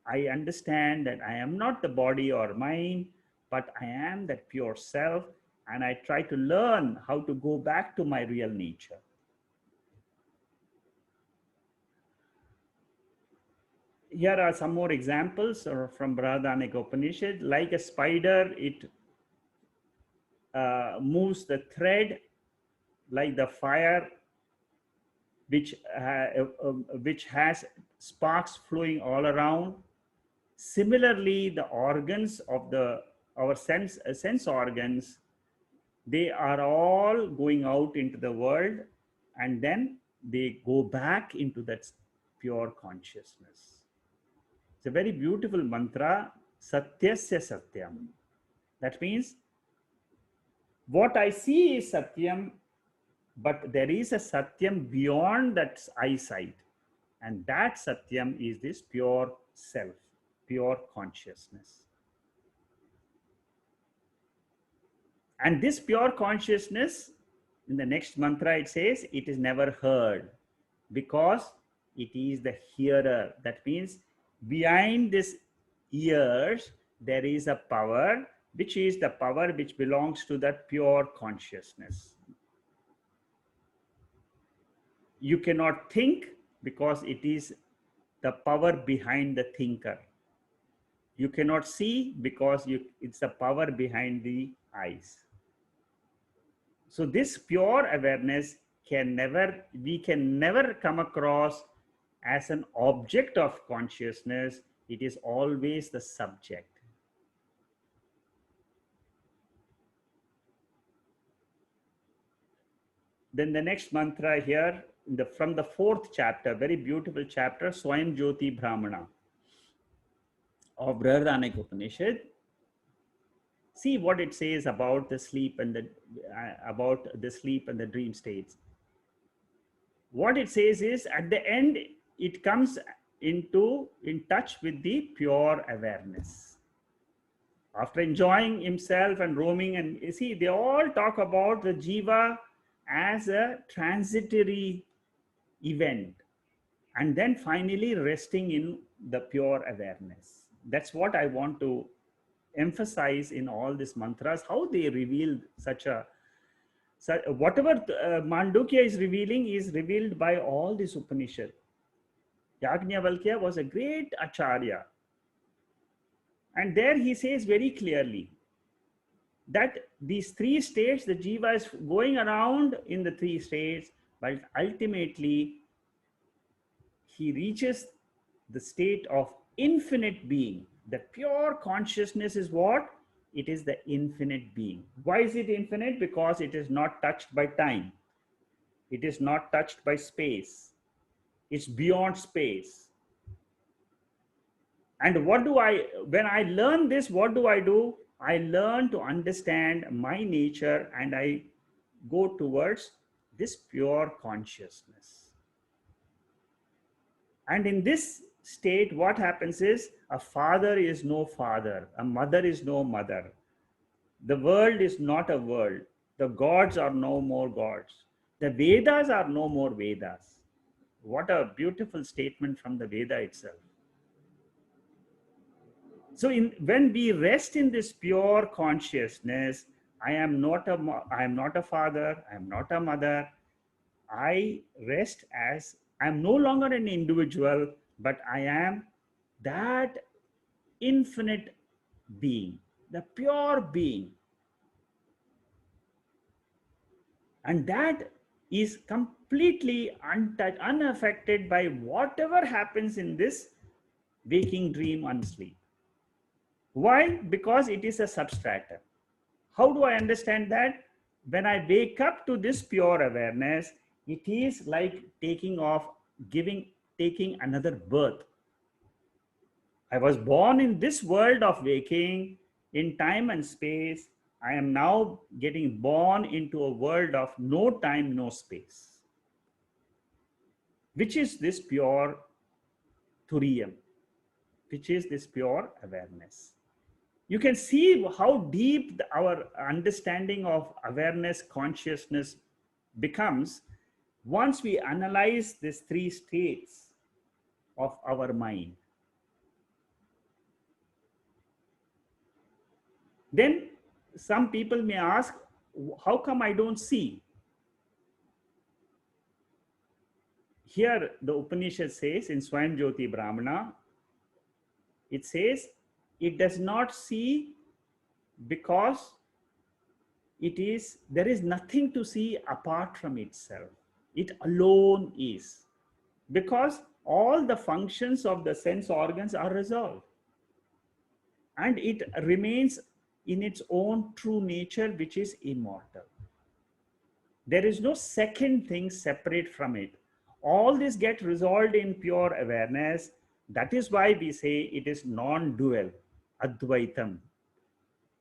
I understand that I am not the body or mind, but I am that pure self, and I try to learn how to go back to my real nature. Here are some more examples from Brihadaranyaka Upanishad. Like a spider, it moves the thread, like the fire, which has sparks flowing all around. Similarly, the organs of our sense organs, they are all going out into the world, and then they go back into that pure consciousness. It's a very beautiful mantra, Satyasya Satyam. That means what I see is Satyam, but there is a Satyam beyond that eyesight. And that Satyam is this pure self, pure consciousness. And this pure consciousness, in the next mantra it says, it is never heard, because it is the hearer. That means behind this ears, there is a power, which is the power which belongs to that pure consciousness. You cannot think because it is the power behind the thinker. You cannot see because it's the power behind the eyes. So this pure awareness we can never come across as an object of consciousness. It is always the subject. Then the next mantra here, from the fourth chapter, very beautiful chapter, Swayam Jyoti Brahmana of Brihadaranyaka Upanishad. See what it says about the sleep and the dream states. What it says is, at the end, it comes in touch with the pure awareness. After enjoying himself and roaming, and you see, they all talk about the jiva as a transitory event, and then finally resting in the pure awareness. That's what I want to emphasize in all these mantras, how they reveal whatever Mandukya is revealing is revealed by all this Upanishad. Yajnavalkya was a great acharya, and there he says very clearly that these three states, the jiva is going around in the three states, but ultimately he reaches the state of infinite being. The pure consciousness is what? It is the infinite being. Why is it infinite? Because it is not touched by time. It is not touched by space. It's beyond space. And when I learn this, what do? I learn to understand my nature, and I go towards this pure consciousness. And in this state, what happens is, a father is no father, a mother is no mother. The world is not a world. The gods are no more gods. The Vedas are no more Vedas. What a beautiful statement from the Veda itself. So when we rest in this pure consciousness, I am not a father, I am not a mother. I rest as I am no longer an individual, but I am that infinite being, the pure being. And that is completely untouched, unaffected by whatever happens in this waking, dream, and sleep. Why? Because it is a substratum. How do I understand that? When I wake up to this pure awareness, it is like taking another birth. I was born in this world of waking, in time and space. I am now getting born into a world of no time, no space, which is this pure Turiyam, which is this pure awareness. You can see how deep our understanding of awareness, consciousness becomes once we analyze these three states of our mind. Then some people may ask, how come I don't see? Here the Upanishad says in Swayam Jyoti Brahmana, it says it does not see because there is nothing to see apart from itself. It alone is. Because all the functions of the sense organs are resolved. And it remains in its own true nature, which is immortal. There is no second thing separate from it. All this gets resolved in pure awareness. That is why we say it is non-dual, Advaitam.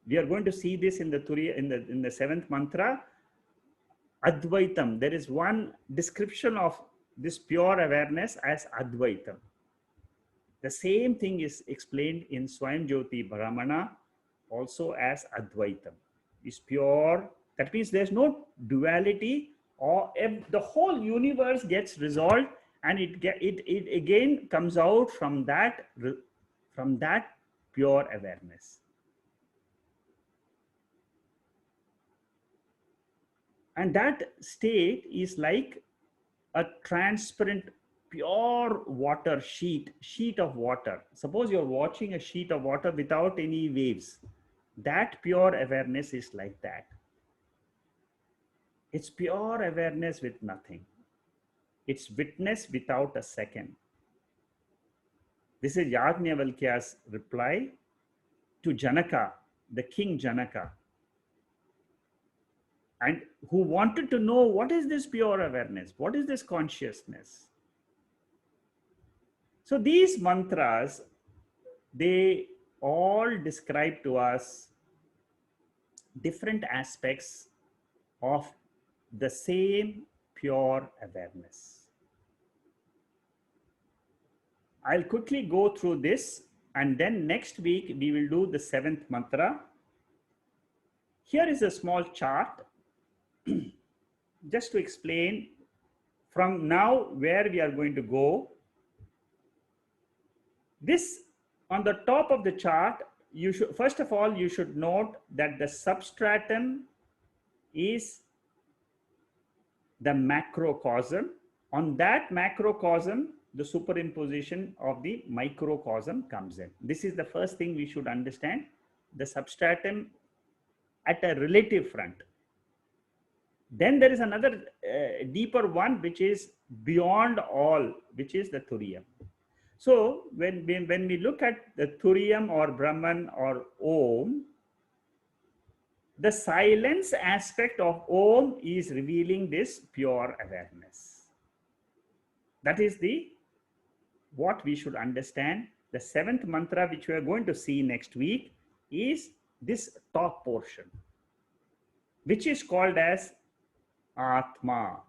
We are going to see this in the seventh mantra, Advaitam. There is one description of this pure awareness as Advaitam. The same thing is explained in Swayam Jyoti Brahmana also as Advaitam. It's pure. That means there's no duality, or the whole universe gets resolved, and it again comes out from that pure awareness. And that state is like a transparent, pure water sheet of water. Suppose you're watching a sheet of water without any waves. That pure awareness is like that. It's pure awareness with nothing. It's witness without a second. This is Yajnavalkya's reply to Janaka, the king Janaka, and who wanted to know what is this pure awareness? What is this consciousness? So these mantras, they all describe to us different aspects of the same pure awareness. I'll quickly go through this, and then next week we will do the 7th mantra. Here is a small chart just to explain from now where we are going to go. This, on the top of the chart, you should, first of all, you should note that the substratum is the macrocosm. On that macrocosm, the superimposition of the microcosm comes in. This is the first thing we should understand. The substratum at a relative front. Then there is another deeper one, which is beyond all, which is the Turiyam. So when we look at the Turiyam or Brahman or Om, the silence aspect of Om is revealing this pure awareness. That is what we should understand. The 7th mantra, which we are going to see next week, is this top portion, which is called as Atma.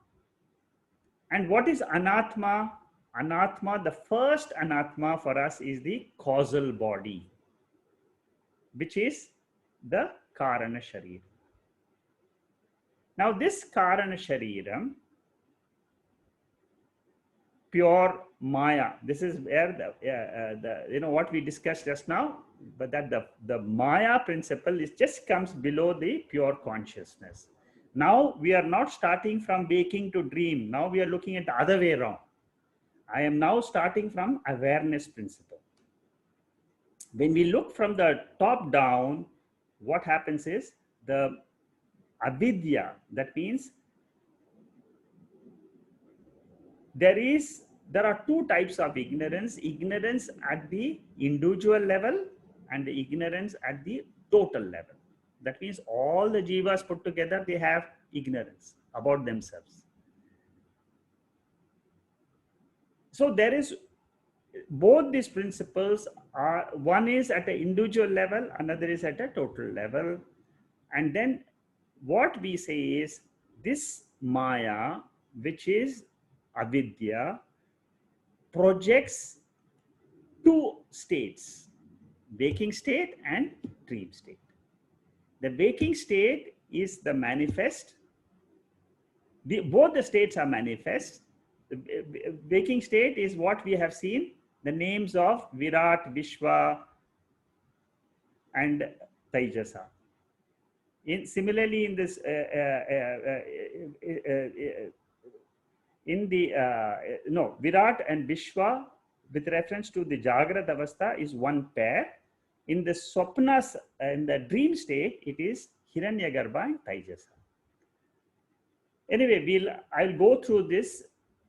And what is Anatma? Anatma, the first Anatma for us is the causal body, which is the Karana Sharira. Now this Karana Shariram, pure Maya, this is where the what we discussed just now, but that the Maya principle is just comes below the pure consciousness. Now we are not starting from waking to dream. Now we are looking at the other way around. I am now starting from awareness principle. When we look from the top down, what happens is the avidya, that means there are two types of ignorance at the individual level and the ignorance at the total level. That means all the jivas put together, they have ignorance about themselves. So there is, both these principles are, one is at an individual level, another is at a total level. And then what we say is this Maya, which is avidya, projects two states, waking state and dream state. The waking state is the manifest. Both the states are manifest. The waking state is what we have seen, the names of Virat, Viswa, and Taijasa. Similarly, in this, Virat and Vishwa, with reference to the Jagrat Avastha, is one pair. In the Swapnas, in the dream state, it is Hiranyagarbha and Taijasa. Anyway, I'll go through this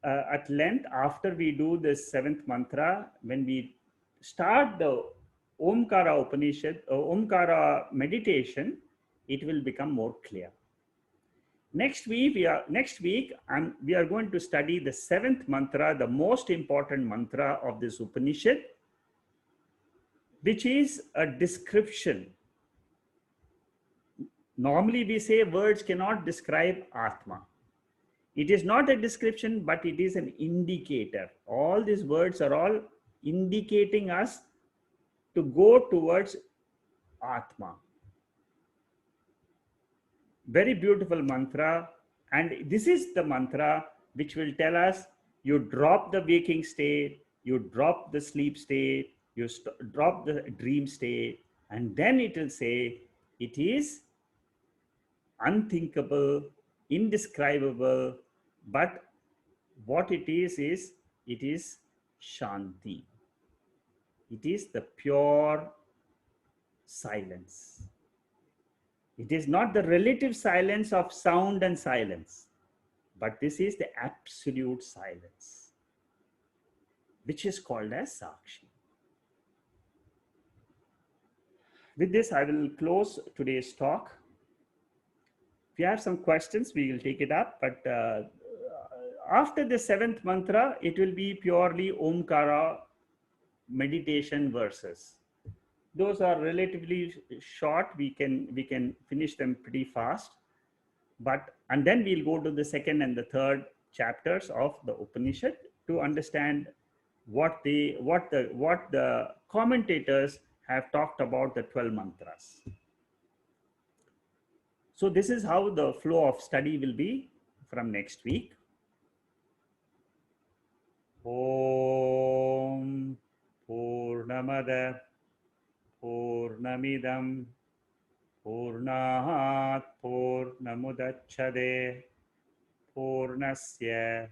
at length after we do the 7th mantra. When we start the Omkara Upanishad, Omkara meditation, it will become more clear. Next week, we are going to study the 7th mantra, the most important mantra of this Upanishad, which is a description. Normally, we say words cannot describe Atma. It is not a description, but it is an indicator. All these words are all indicating us to go towards Atma. Very beautiful mantra. And this is the mantra which will tell us you drop the waking state, you drop the sleep state, you drop the dream state, and then it will say it is unthinkable, indescribable, but what it is it is Shanti. It is the pure silence. It is not the relative silence of sound and silence, but this is the absolute silence, which is called as Sakshi. With this, I will close today's talk. If you have some questions, we will take it up. But after the seventh mantra, it will be purely Omkara meditation verses. Those are relatively short. We can finish them pretty fast. And then we'll go to the second and the third chapters of the Upanishad to understand what the commentators have talked about the 12 mantras. So this is how the flow of study will be from next week. Om Purnamada Purnamidam Purnat Purnamudachade Purnasya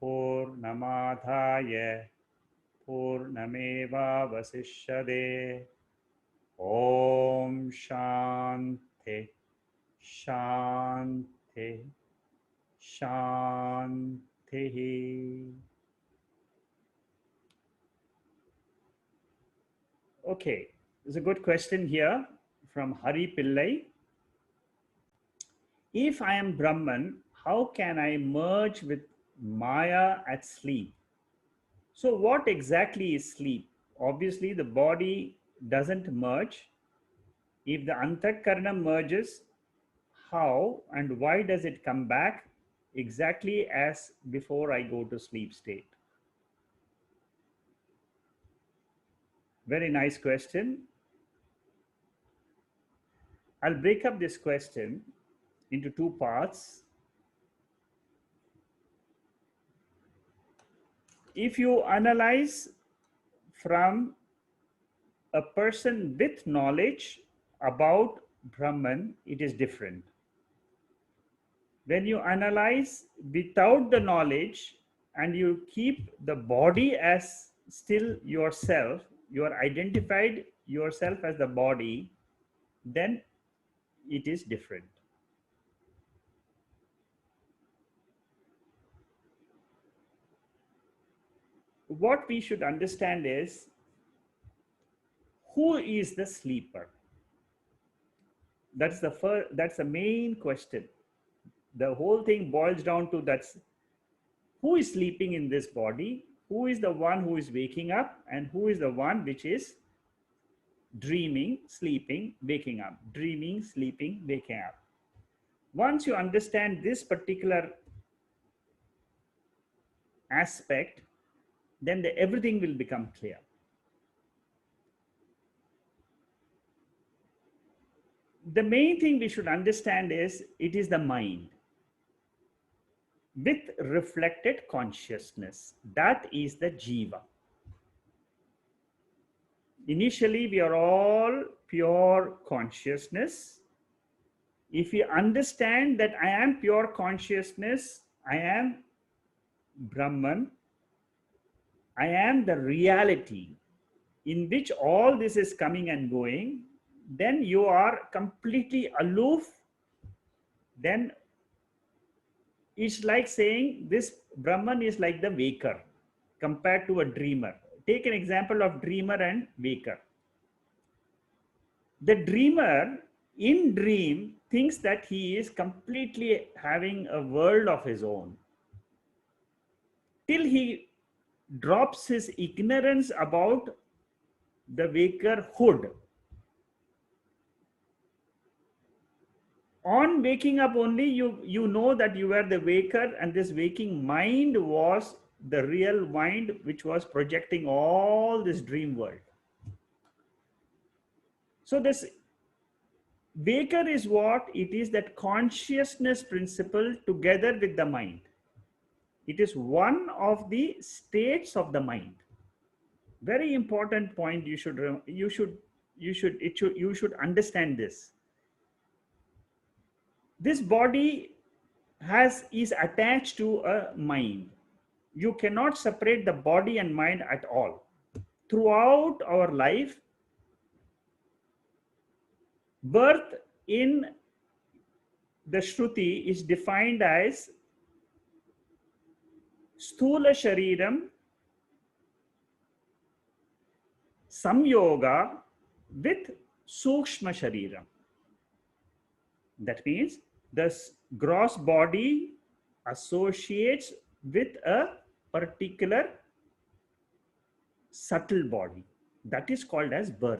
Purnamadhaya Purnameva Vasishyade. Om Shanti Shanti Shanti. Okay, there's a good question here from Hari Pillai. If I am Brahman, how can I merge with Maya at sleep? So what exactly is sleep? Obviously, the body doesn't merge. If the Antakarana merges, how and why does it come back exactly as before I go to sleep state? Very nice question. I'll break up this question into two parts. If you analyze from a person with knowledge about Brahman, it is different. When you analyze without the knowledge and you keep the body as still yourself, you are identified yourself as the body, then it is different. What we should understand is, who is the sleeper? That's the main question. The whole thing boils down to who is sleeping in this body, who is the one who is waking up, and who is the one which is dreaming, sleeping, waking up, dreaming, sleeping, waking up. Once you understand this particular aspect, then everything will become clear. The main thing we should understand is it is the mind with reflected consciousness. That is the jiva. Initially, we are all pure consciousness. If you understand that I am pure consciousness, I am Brahman, I am the reality in which all this is coming and going, then you are completely aloof. Then it's like saying this Brahman is like the waker compared to a dreamer. Take an example of dreamer and waker. The dreamer in dream thinks that he is completely having a world of his own, till he drops his ignorance about the wakerhood. On waking up only, you know that you were the waker, and this waking mind was the real mind which was projecting all this dream world. So this waker is what? It is that consciousness principle together with the mind. It is one of the states of the mind. Very important point. You should understand this. This body is attached to a mind. You cannot separate the body and mind at all. Throughout our life, birth in the Shruti is defined as Sthula Shariram Samyoga with Sukshma Shariram. That means the gross body associates with a particular subtle body. That is called as birth.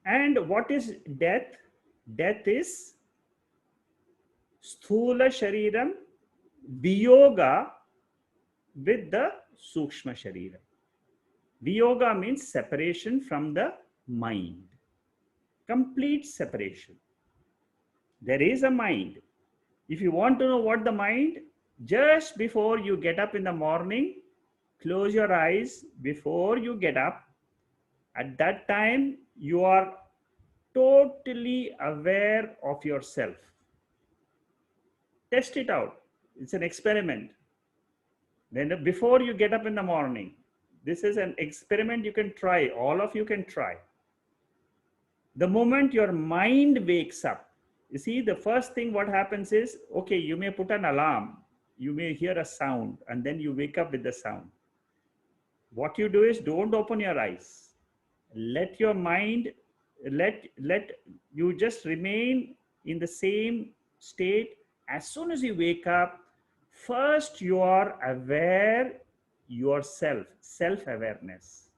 And what is death? Death is Sthula Shariram Viyoga with the Sukshma Shariram. Viyoga means separation from the mind. Complete separation. There is a mind. If you want to know what the mind, just before you get up in the morning, close your eyes before you get up. At that time, you are totally aware of yourself. Test it out. It's an experiment. Then before you get up in the morning, this is an experiment you can try. All of you can try. The moment your mind wakes up, you see, the first thing what happens is, okay, you may put an alarm, you may hear a sound, and then you wake up with the sound. What you do is, don't open your eyes. Let your mind, let you just remain in the same state. As soon as you wake up, first you are aware yourself, self-awareness.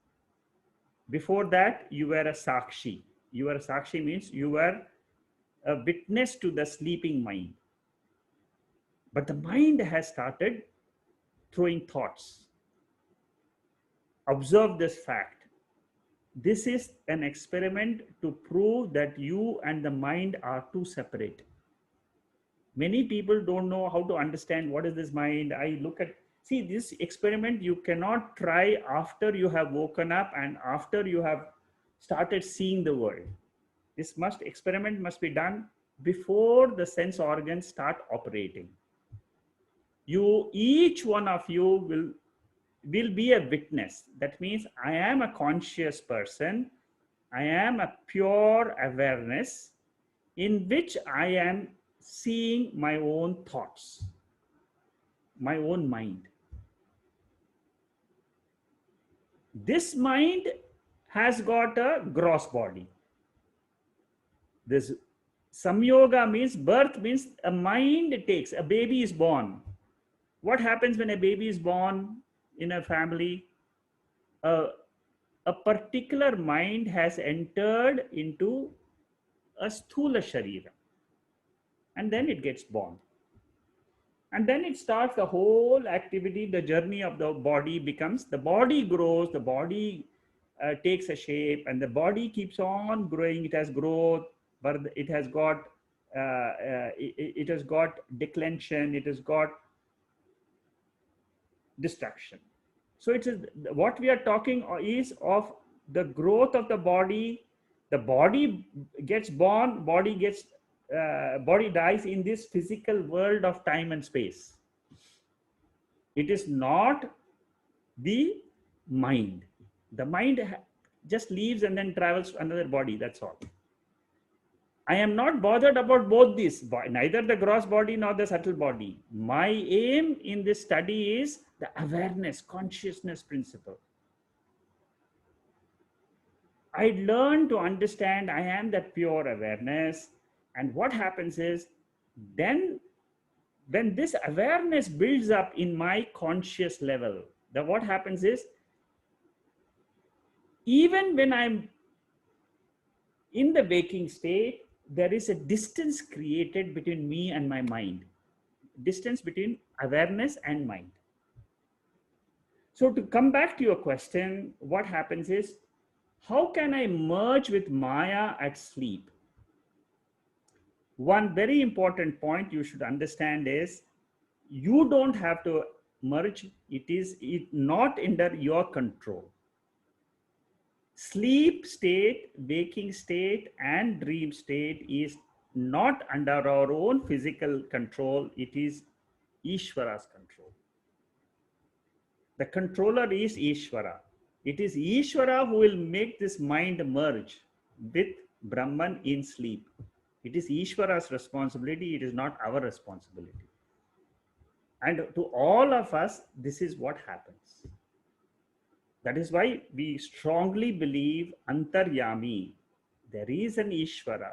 Before that, you were a sakshi. You were a sakshi means you were a witness to the sleeping mind. But the mind has started throwing thoughts. Observe this fact. This is an experiment to prove that you and the mind are two separate. Many people don't know how to understand what is this mind. I look at, see, this experiment you cannot try after you have woken up and after you have started seeing the world. This experiment must be done before the sense organs start operating. Each one of you will be a witness. That means I am a conscious person. I am a pure awareness in which I am seeing my own thoughts, my own mind. This mind has got a gross body. This samyoga means birth, means a mind takes, a baby is born. What happens when a baby is born in a family? A particular mind has entered into a sthula sharira, and then it gets born. And then it starts the whole activity, the journey of the body becomes, the body grows, the body takes a shape, and the body keeps on growing. It has growth, but it has got declension, it has got destruction. So it is, what we are talking is of the growth of the body. The body gets born, body dies in this physical world of time and space. It is not the mind. The mind just leaves and then travels to another body. That's all. I am not bothered about both these, neither the gross body nor the subtle body. My aim in this study is the awareness, consciousness principle. I learn to understand I am that pure awareness. And what happens is, then when this awareness builds up in my conscious level, then what happens is, even when I'm in the waking state, there is a distance created between me and my mind. Distance between awareness and mind. So to come back to your question, what happens is, how can I merge with Maya at sleep? One very important point you should understand is, you don't have to merge. It is not under your control. Sleep state, waking state, and dream state is not under our own physical control. It is Ishvara's control. The controller is Ishvara. It is Ishvara who will make this mind merge. with Brahman in sleep. It is Ishvara's responsibility, it is not our responsibility. And to all of us, this is what happens. That is why we strongly believe Antaryami. There is an Ishvara.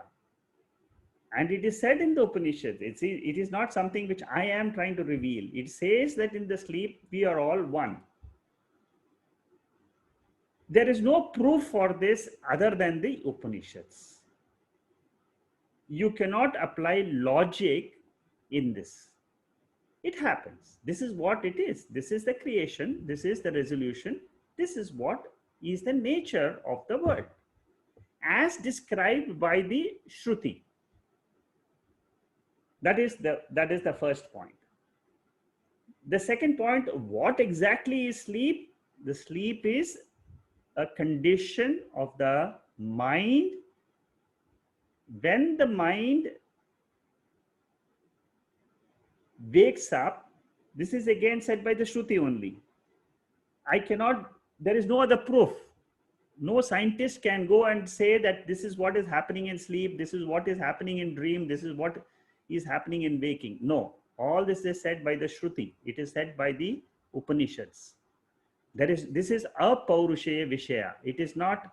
And it is said in the Upanishad, it is not something which I am trying to reveal. It says that in the sleep, we are all one. There is no proof for this other than the Upanishads. You cannot apply logic in this. It happens. This is what it is. This is the creation. This is the resolution. This is what is the nature of the world, as described by the Shruti. That is the first point. The second point, what exactly is sleep? The sleep is a condition of the mind. When the mind wakes up, this is again said by the Shruti only. There is no other proof. No scientist can go and say that this is what is happening in sleep, this is what is happening in dream, this is what is happening in waking. No, all this is said by the Shruti. It is said by the Upanishads. This is a Paurusheya Vishaya. It is not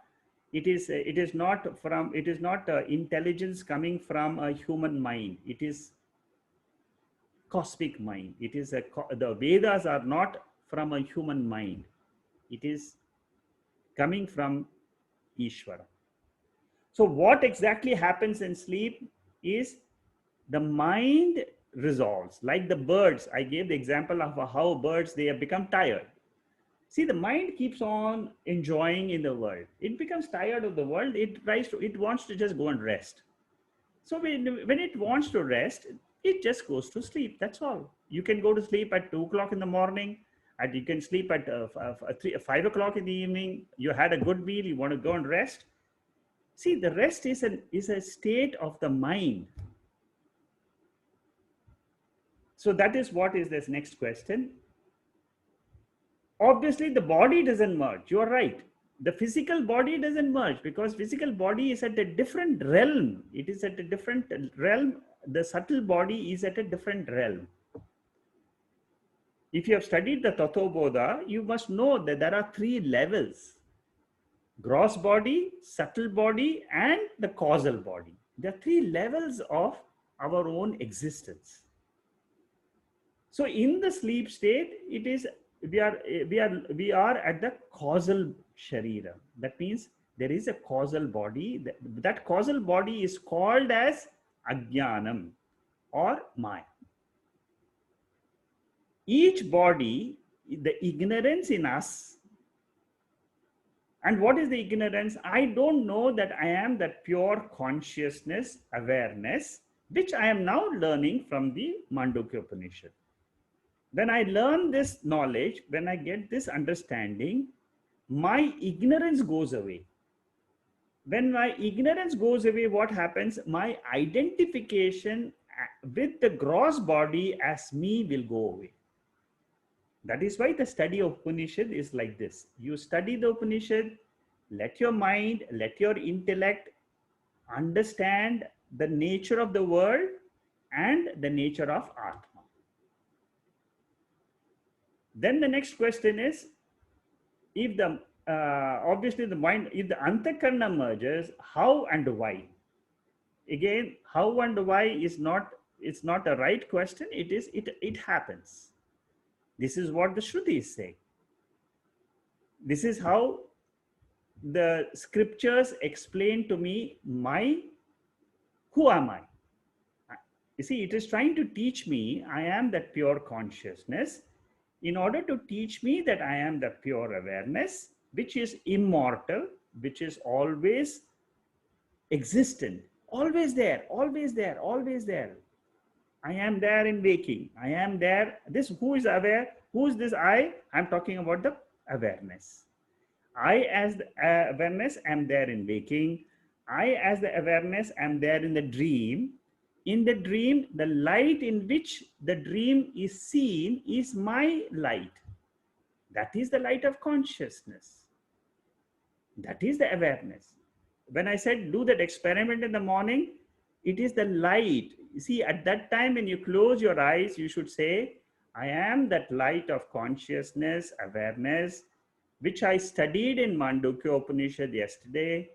intelligence coming from a human mind. It is cosmic mind. The Vedas are not from a human mind. It is coming from Ishvara. So what exactly happens in sleep is the mind resolves. Like the birds, I gave the example of how birds, they have become tired. See, the mind keeps on enjoying in the world. It becomes tired of the world. It wants to just go and rest. So when it wants to rest, it just goes to sleep. That's all. You can go to sleep at 2 o'clock in the morning, and you can sleep at 5 o'clock in the evening. You had a good meal, you want to go and rest. See, the rest is a state of the mind. So that is what is this next question. Obviously, the body doesn't merge. You are right. The physical body doesn't merge because physical body is at a different realm. It is at a different realm. The subtle body is at a different realm. If you have studied the Tattvabodha, you must know that there are 3 levels: gross body, subtle body, and the causal body. There are 3 levels of our own existence. So in the sleep state, it is we are at the causal sharira. That means there is a causal body. That causal body is called as ajnanam or maya. Each body, the ignorance in us. And what is the ignorance? I don't know that I am that pure consciousness, awareness, which I am now learning from the Mandukya Upanishad. When I learn this knowledge, when I get this understanding, my ignorance goes away. When my ignorance goes away, what happens? My identification with the gross body as me will go away. That is why the study of Upanishad is like this. You study the Upanishad, let your mind, let your intellect understand the nature of the world and the nature of Atma. Then the next question is, if the obviously the mind, if the antakarna merges, how and why? Again, how and why is not, it's not a right question. It happens. This is what the Shruti is saying. This is how the scriptures explain to me who am I? You see, it is trying to teach me I am that pure consciousness, in order to teach me that I am the pure awareness, which is immortal, which is always existent, always there, always there, always there. I am there in waking. I am there. This, who is aware? Who is this I? I'm talking about the awareness. I as the awareness am there in waking. I as the awareness am there in the dream. In the dream, the light in which the dream is seen is my light. That is the light of consciousness. That is the awareness. when I said do that experiment in the morning, it is the light. You see, at that time when you close your eyes, you should say, I am that light of consciousness, awareness, which I studied in Mandukya Upanishad yesterday.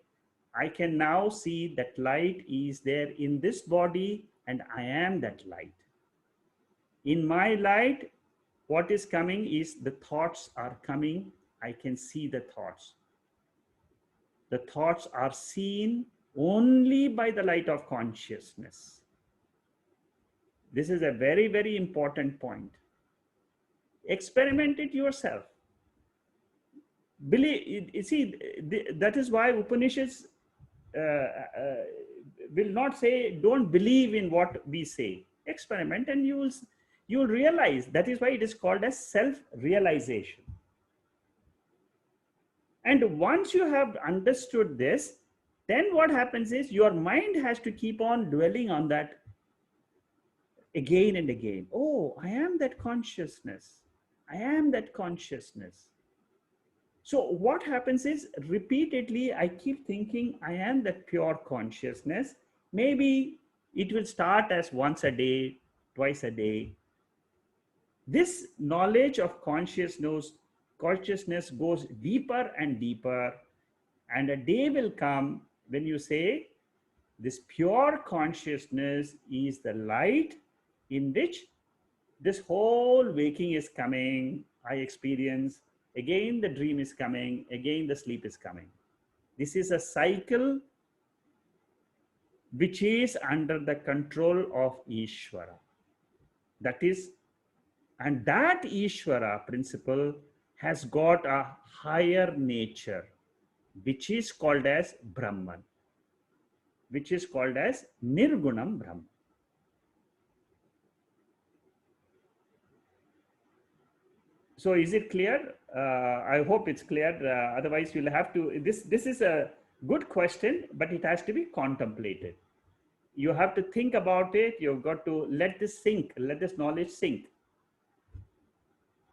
I can now see that light is there in this body, and I am that light. In my light, what is coming is the thoughts are coming. I can see the thoughts. The thoughts are seen only by the light of consciousness. This is a very, very important point. Experiment it yourself. Believe, you see, that is why Upanishads will not say, don't believe in what we say. Experiment and you'll realize. That is why it is called as self-realization. And once you have understood this, then what happens is your mind has to keep on dwelling on that again and again. Oh, I am that consciousness. I am that consciousness. So what happens is repeatedly I keep thinking I am that pure consciousness. Maybe it will start as once a day, twice a day. This knowledge of consciousness goes deeper and deeper, and a day will come when you say this pure consciousness is the light in which this whole waking is coming. I experience, again the dream is coming, again the sleep is coming. This is a cycle which is under the control of Ishvara. That is, and that Ishvara principle has got a higher nature, which is called as Brahman, which is called as Nirgunam Brahman. So is it clear? I hope it's clear. Otherwise, you'll have to, this is a good question, but it has to be contemplated. You have to think about it. You've got to let this sink, let this knowledge sink.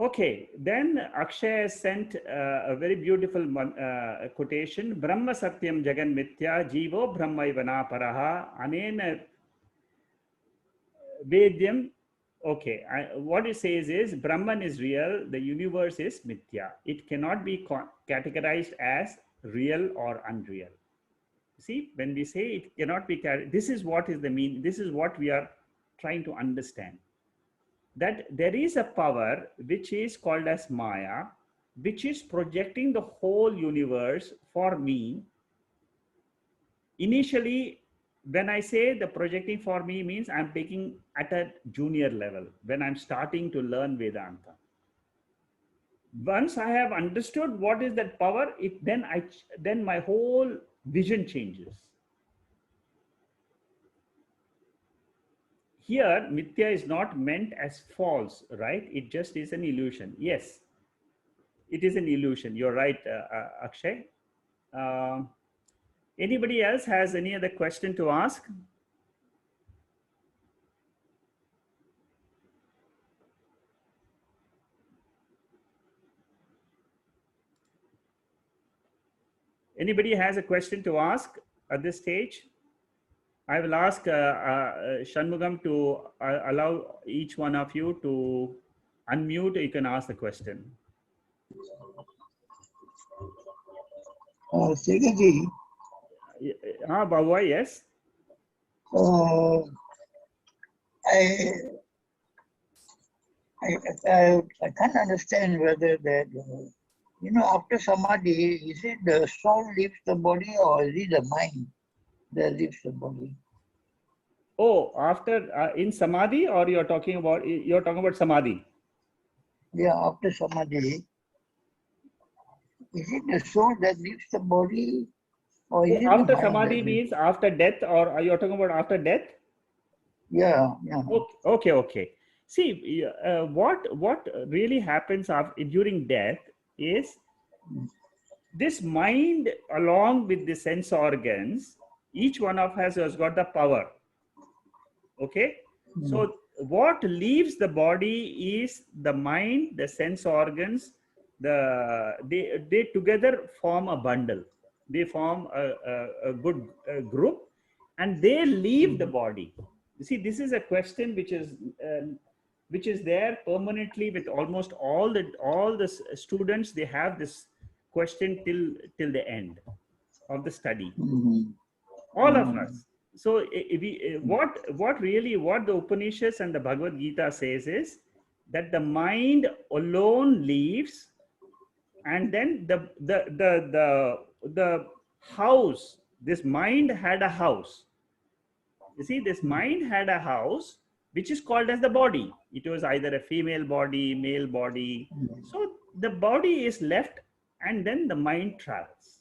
Okay, then Akshay has sent a very beautiful quotation. Brahma satyam jagan mithya jivo brahma ivana paraha anena vedyam. Okay, what it says is Brahman is real, the universe is mithya. It cannot be categorized as real or unreal. See, when we say it cannot be, this is what is the meaning, this is what we are trying to understand. That there is a power which is called as Maya, which is projecting the whole universe for me. Initially, when I say the projecting for me means I'm taking at a junior level, when I'm starting to learn Vedanta. Once I have understood what is that power, then my whole vision changes. Here, mithya is not meant as false, right? It just is an illusion. Yes, it is an illusion. You're right, Akshay. Anybody else has any other question to ask? Anybody has a question to ask at this stage? I will ask Shanmugam to allow each one of you to unmute. You can ask the question.
Segaji.
Baba, yes.
I can't understand whether that, after samadhi, is it the soul leaves the body or is it the mind that leaves the body?
Oh, after in samadhi, or you're talking about samadhi?
Yeah, after samadhi, is it the soul that leaves the body, or is it
after
the mind
samadhi means after death, or are you talking about after death?
Yeah.
Okay. See, what really happens during death is this mind, along with the sense organs, each one of us has got the power. Okay, so what leaves the body is the mind, the sense organs. They together form a bundle. they form a good group, and they leave the body. You see, this is a question which is there permanently with almost all the students. They have this question till the end of the study, all of us. So what the Upanishads and the Bhagavad Gita says is that the mind alone leaves, and then the house, this mind had a house. You see, this mind had a house which is called as the body. It was either a female body, male body. So the body is left, and then the mind travels.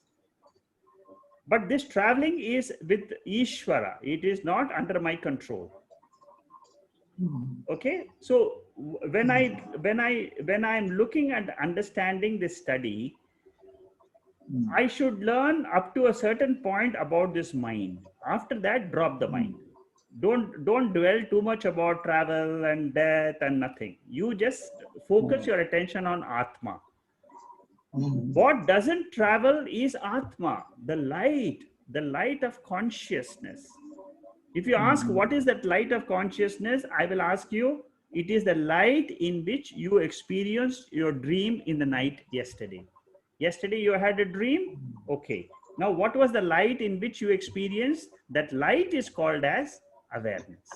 But this traveling is with Ishvara. It is not under my control. Okay, so when I'm looking at understanding this study, I should learn up to a certain point about this mind. After that, drop the mind. Don't dwell too much about travel and death and nothing. You just focus your attention on Atma. What doesn't travel is Atma, the light of consciousness. If you ask what is that light of consciousness, I will ask you, it is the light in which you experienced your dream in the night yesterday. Yesterday you had a dream? Okay. Now what was the light in which you experienced? That light is called as awareness.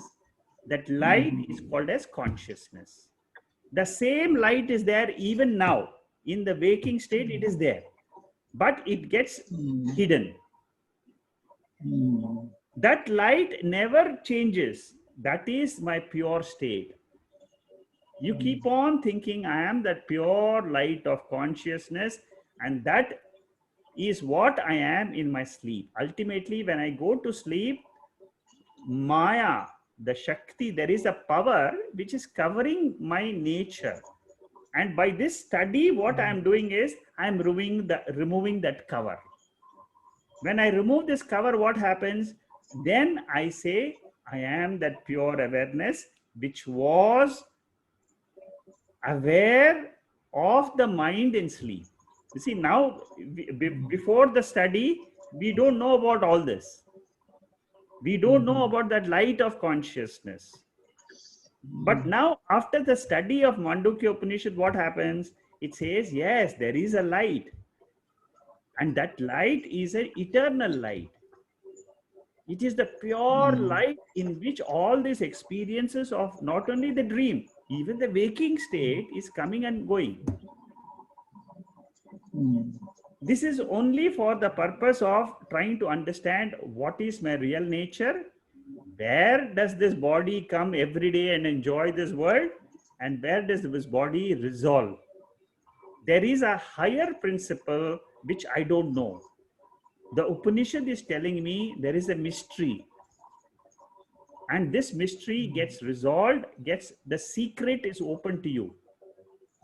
That light is called as consciousness. The same light is there even now. In the waking state, it is there. But it gets hidden. That light never changes. That is my pure state. You keep on thinking, I am that pure light of consciousness, and that is what I am in my sleep. Ultimately, when I go to sleep, Maya, the Shakti, there is a power which is covering my nature. And by this study, what I am doing is, I am removing that cover. When I remove this cover, what happens? Then I say, I am that pure awareness which was aware of the mind in sleep. You see, now, before the study, we don't know about all this. We don't know about that light of consciousness. But now, after the study of Mandukya Upanishad, what happens? It says, yes, there is a light. And that light is an eternal light. It is the pure light in which all these experiences of not only the dream, even the waking state is coming and going. This is only for the purpose of trying to understand what is my real nature. Where does this body come every day and enjoy this world? And where does this body resolve? There is a higher principle which I don't know. The Upanishad is telling me there is a mystery. And this mystery gets resolved, the secret is open to you.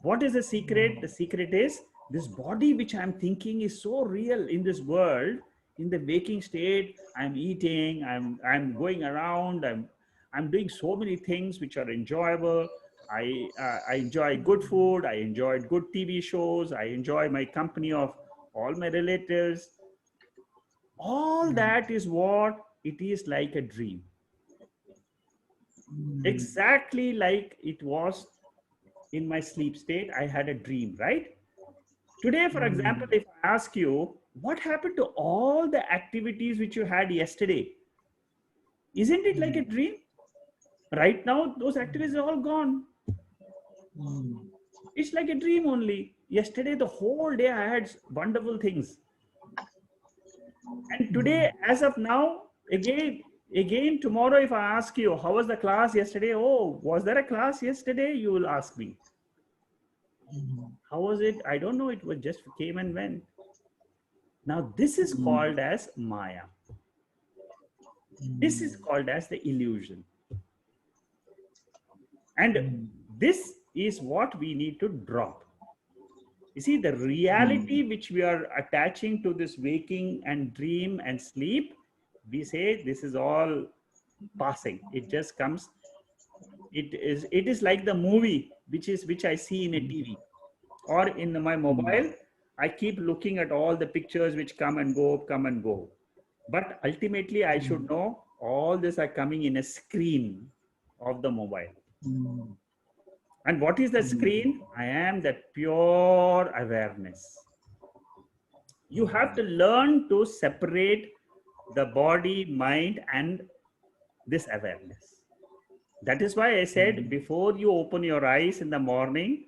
What is the secret? The secret is this body which I'm thinking is so real in this world. In the waking state, I'm eating, I'm going around, I'm doing so many things which are enjoyable. I enjoy good food, I enjoy good TV shows, I enjoy my company of all my relatives. All that is what it is, like a dream. Exactly like it was in my sleep state. I had a dream, right? Today, for example, if I ask you, what happened to all the activities which you had yesterday? Isn't it like a dream? Right now, those activities are all gone. It's like a dream only. Yesterday, the whole day, I had wonderful things. And today, as of now, again, tomorrow, if I ask you, how was the class yesterday? Oh, was there a class yesterday? You will ask me. How was it? I don't know. It was just came and went. Now, this is called as Maya. This is called as the illusion. And this is what we need to drop. You see, the reality which we are attaching to this waking and dream and sleep, we say this is all passing. It just comes. It is like the movie which I see in a TV or in my mobile. I keep looking at all the pictures which come and go, come and go. But ultimately, I should know all these are coming in a screen of the mobile. And what is the screen? I am that pure awareness. You have to learn to separate the body, mind, and this awareness. That is why I said before you open your eyes in the morning,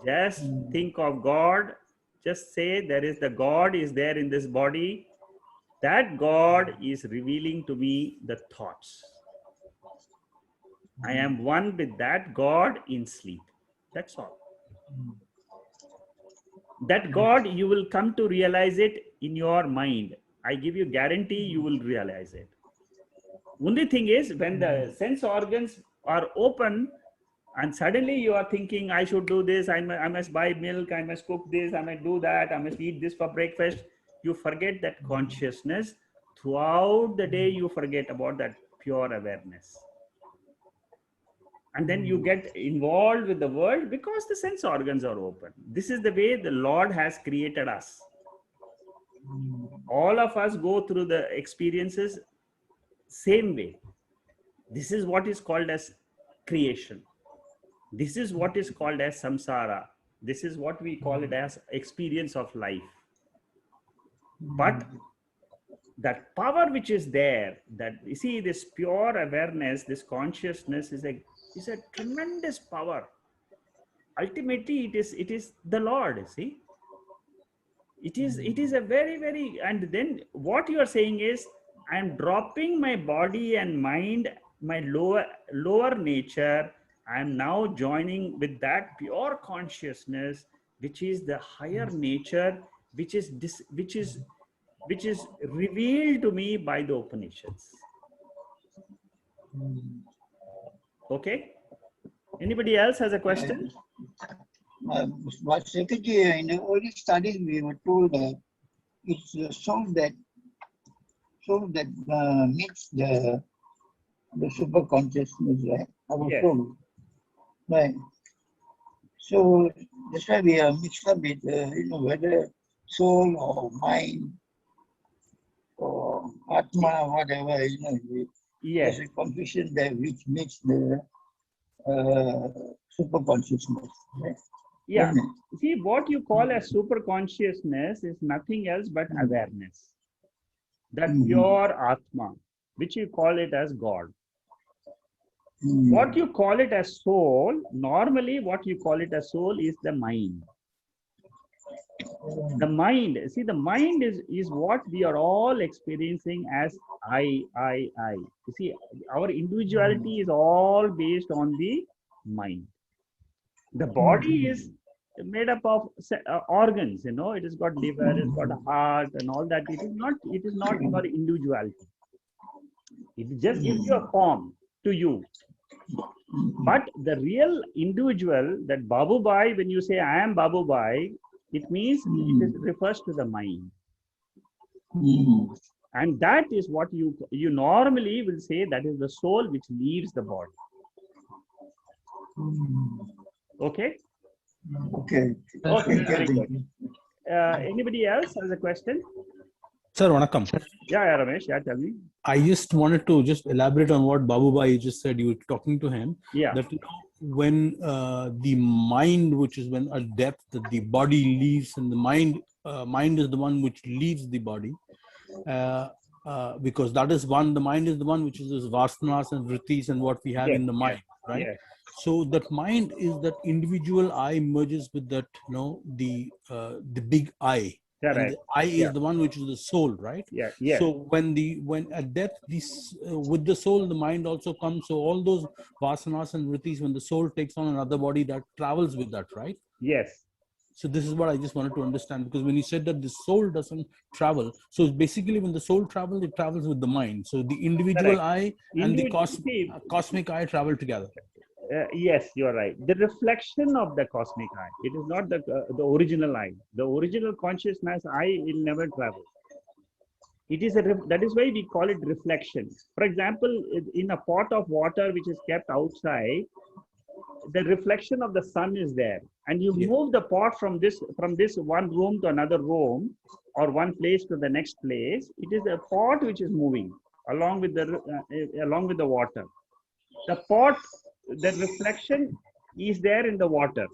just think of God. Just say there is the God is there in this body. That God is revealing to me the thoughts. I am one with that God in sleep. That's all. That God, you will come to realize it in your mind. I give you guarantee you will realize it. Only thing is when the sense organs are open and suddenly you are thinking, I should do this, I must buy milk, I must cook this, I must do that, I must eat this for breakfast. You forget that consciousness. Throughout the day, you forget about that pure awareness. And then you get involved with the world because the sense organs are open. This is the way the Lord has created us. All of us go through the experiences same way. This is what is called as creation. This is what is called as samsara. This is what we call it as experience of life. But that power which is there, that you see, this pure awareness, this consciousness is a tremendous power. Ultimately, it is the Lord. See, it is a very, very, and then what you are saying is, I am dropping my body and mind, my lower nature. I am now joining with that pure consciousness, which is the higher nature, which is revealed to me by the Upanishads. Okay. Anybody else has a question?
But Secretary, in the early studies, we were told that it's the soul that meets the super consciousness, right? Our soul, right? So that's why we are mixed up with whether soul or mind or Atma, whatever, there's a confusion there which makes the super consciousness. Right?
Yeah. See, what you call as super consciousness is nothing else but awareness. That pure Atma, which you call it as God. What you call it as soul, normally what you call it as soul is the mind. The mind, see, the mind is what we are all experiencing as I. You see, our individuality is all based on the mind. The body is made up of organs, it has got liver, it has got a heart and all that. It is not your individuality. It just gives you a form to you. But the real individual, that Babu Bhai, when you say I am Babu Bhai, it means it refers to the mind. And that is what you normally will say, that is the soul which leaves the body. Okay?
Okay.
Very good. Anybody else has a question?
Sir, vanakkam.
Yeah, Ramesh, tell me.
I just wanted to elaborate on what Babu Bhai just said. You were talking to him.
Yeah.
That when the mind, which is when at depth, that the body leaves, and the mind is the one which leaves the body. Because that is one, the mind is the one which is this vasanas and vrittis and what we have in the mind, right? So that mind is that individual I merges with that, the big I. And the I is the one which is the soul, right? So when at depth, this with the soul, the mind also comes. So all those vasanas and vrittis, when the soul takes on another body, that travels with that, right?
Yes.
So this is what I just wanted to understand, because when you said that the soul doesn't travel, so basically when the soul travels, it travels with the mind. So the individual I and the cosmic I travel together.
Yes, you're right. The reflection of the cosmic I. It is not the original I. The original consciousness I will never travel. It is that is why we call it reflection. For example, in a pot of water which is kept outside, the reflection of the sun is there, and you
Yeah.
move the pot from this one room to another room, or one place to the next place, it is the pot which is moving along with the water. The pot, the reflection is there in the water.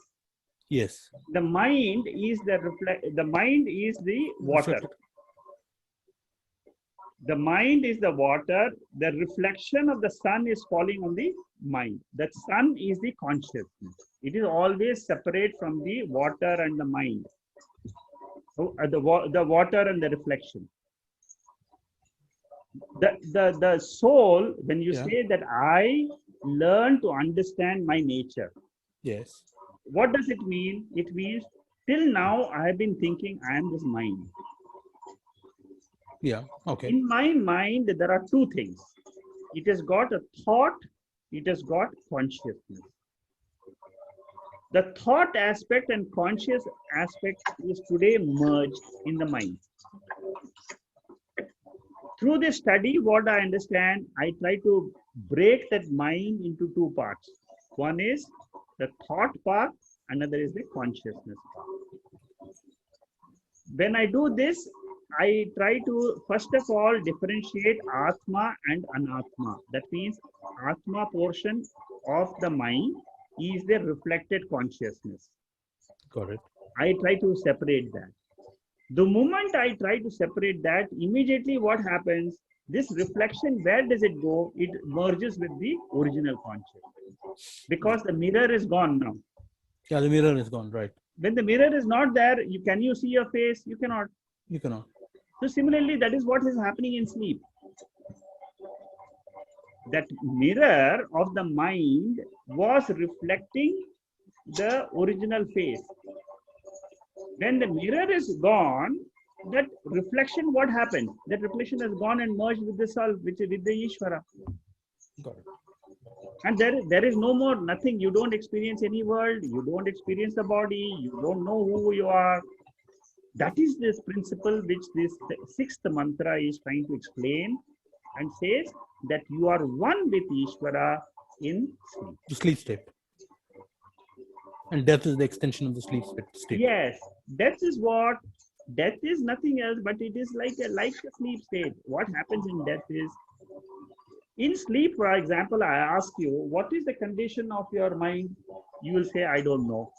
Yes.
The mind is the mind is the water.
Reflected.
The mind is the water. The reflection of the sun is falling on the mind. That sun is the consciousness. It is always separate from the water and the mind. So, the water and the reflection. The soul, when you say that I learn to understand my nature.
Yes.
What does it mean? It means till now I have been thinking I am this mind.
Yeah. Okay.
In my mind, there are two things. It has got a thought, it has got consciousness. The thought aspect and conscious aspect is today merged in the mind. Through this study, what I understand, I try to break that mind into two parts. One is the thought part, another is the consciousness part. When I do this, I try to first of all differentiate Atma and Anatma. That means Atma portion of the mind is the reflected consciousness.
Got it.
I try to separate that. The moment I try to separate that, immediately what happens? This reflection, where does it go? It merges with the original consciousness. Because the mirror is gone now.
Yeah, the mirror is gone, right?
When the mirror is not there, can you see your face? You cannot.
You cannot.
So similarly, that is what is happening in sleep. That mirror of the mind was reflecting the original face. When the mirror is gone, that reflection, what happens? That reflection has gone and merged with the self, with the Ishvara.
Got it.
And there is no more, nothing. You don't experience any world. You don't experience the body. You don't know who you are. That is this principle which this sixth mantra is trying to explain, and says that you are one with Ishvara in sleep.
The sleep state. And death is the extension of the sleep state.
Yes, death is what? Death is nothing else, but it is like a sleep state. What happens in death is, in sleep, for example, I ask you, what is the condition of your mind? You will say, I don't know.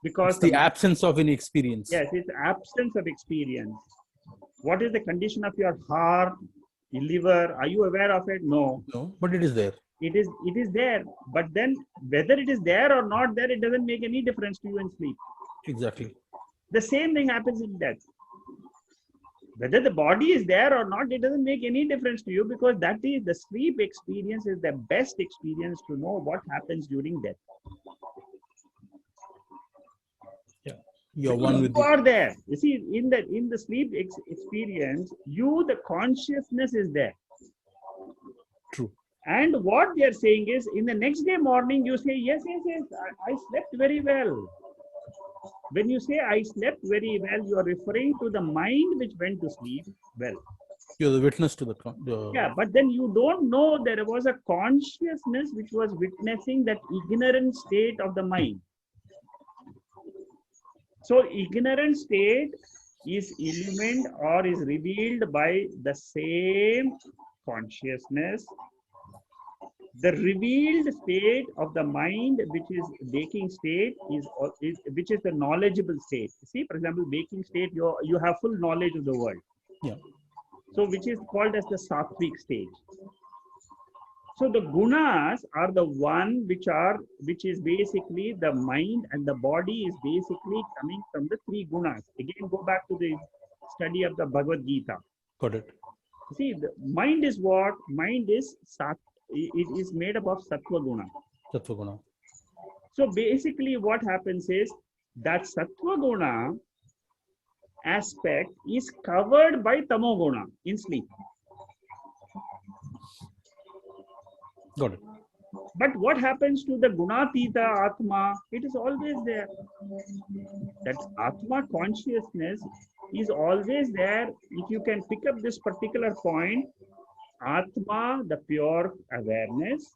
Because
it's the absence of any experience.
Yes, it's absence of experience. What is the condition of your heart, your liver? Are you aware of it? No.
No, but it is there.
It is there. But then whether it is there or not there, it doesn't make any difference to you in sleep.
Exactly.
The same thing happens in death. Whether the body is there or not, it doesn't make any difference to you, because that is the sleep experience is the best experience to know what happens during death.
Yeah, you're one with
you are there. You see, in the sleep experience, the consciousness is there.
True.
And what they are saying is, in the next day morning, you say, yes, I slept very well. When you say I slept very well, you are referring to the mind which went to sleep well.
You're the witness to the
yeah, but then you don't know there was a consciousness which was witnessing that ignorant state of the mind. So ignorant state is illumined or is revealed by the same consciousness. The revealed state of the mind, which is waking state, which is the knowledgeable state. See, for example, waking state, you have full knowledge of the world.
Yeah.
So, which is called as the sattvic stage. So the gunas are the one which is basically the mind, and the body is basically coming from the three gunas. Again, go back to the study of the Bhagavad Gita.
Got it.
See, the mind is what? Mind is it is made up of sattva guna.
Sattva guna.
So basically what happens is that sattva guna aspect is covered by tamo guna in sleep.
Got it.
But what happens to the gunatita Atma? It is always there. That Atma consciousness is always there. If you can pick up this particular point, Atma, the pure awareness,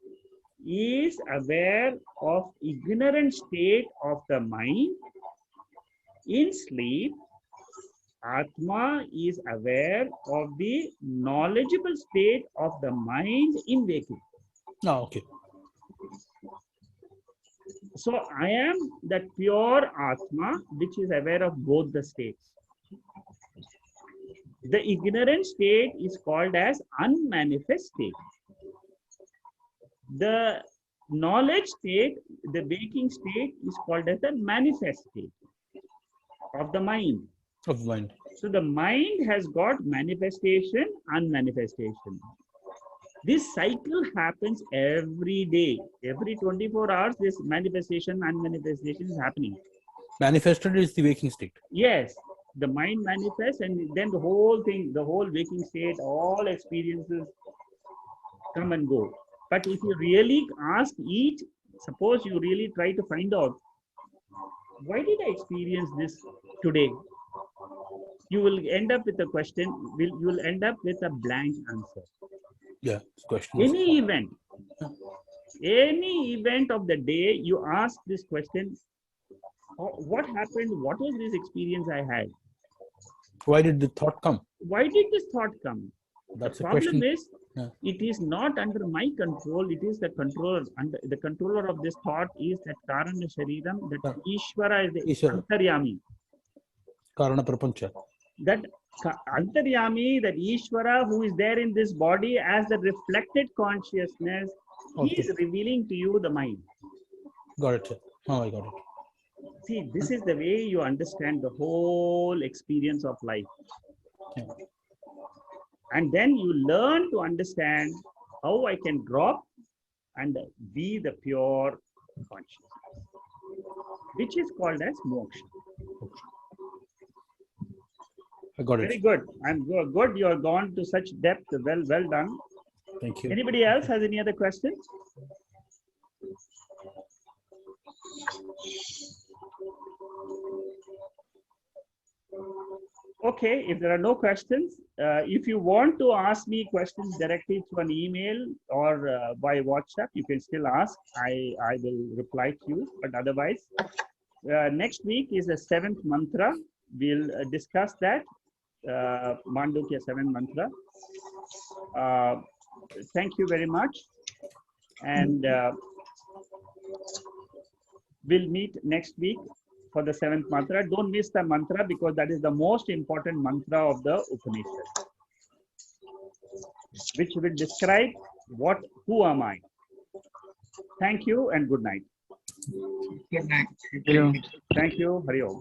is aware of ignorant state of the mind in sleep. Atma is aware of the knowledgeable state of the mind in waking.
Oh, okay.
So I am that pure Atma which is aware of both the states. The ignorant state is called as unmanifest state. The knowledge state, the waking state, is called as the manifest state of the mind.
Of mind.
So the mind has got manifestation, unmanifestation. This cycle happens every day. Every 24 hours, this manifestation, unmanifestation is happening.
Manifested is the waking state.
Yes, the mind manifests, and then the whole thing, the whole waking state, all experiences come and go. But if you really ask each, suppose you really try to find out, why did I experience this today? You will end up with a question, you will end up with a blank answer.
Yeah, question.
Any event of the day, you ask this question, what happened? What was this experience I had?
Why did the thought come?
Why did this thought come?
That's
the
a
problem
question.
is, it is not under my control. It is the controller. Under the controller of this thought is that Karana Shariram, that Ishvara is the Antaryami.
Karana Prapancha.
That Antaryami, that Ishvara who is there in this body as the reflected consciousness, he is revealing to you the mind.
Got it, sir. Oh, I got it.
See, this is the way you understand the whole experience of life.
Yeah.
And then you learn to understand how I can drop and be the pure consciousness, which is called as moksha.
I got it.
Very good. I'm good. You have gone to such depth. Well done.
Thank you.
Anybody else has any other questions? Okay, if there are no questions, if you want to ask me questions directly through an email or by WhatsApp, you can still ask. I will reply to you. But otherwise, next week is the 7th mantra. We'll discuss that. Mandukya 7 mantra. Thank you very much. And we'll meet next week for the 7th mantra. Don't miss the mantra because that is the most important mantra of the Upanishad, which will describe who am I. Thank you and good night.
Good night.
Thank you. Hari Om.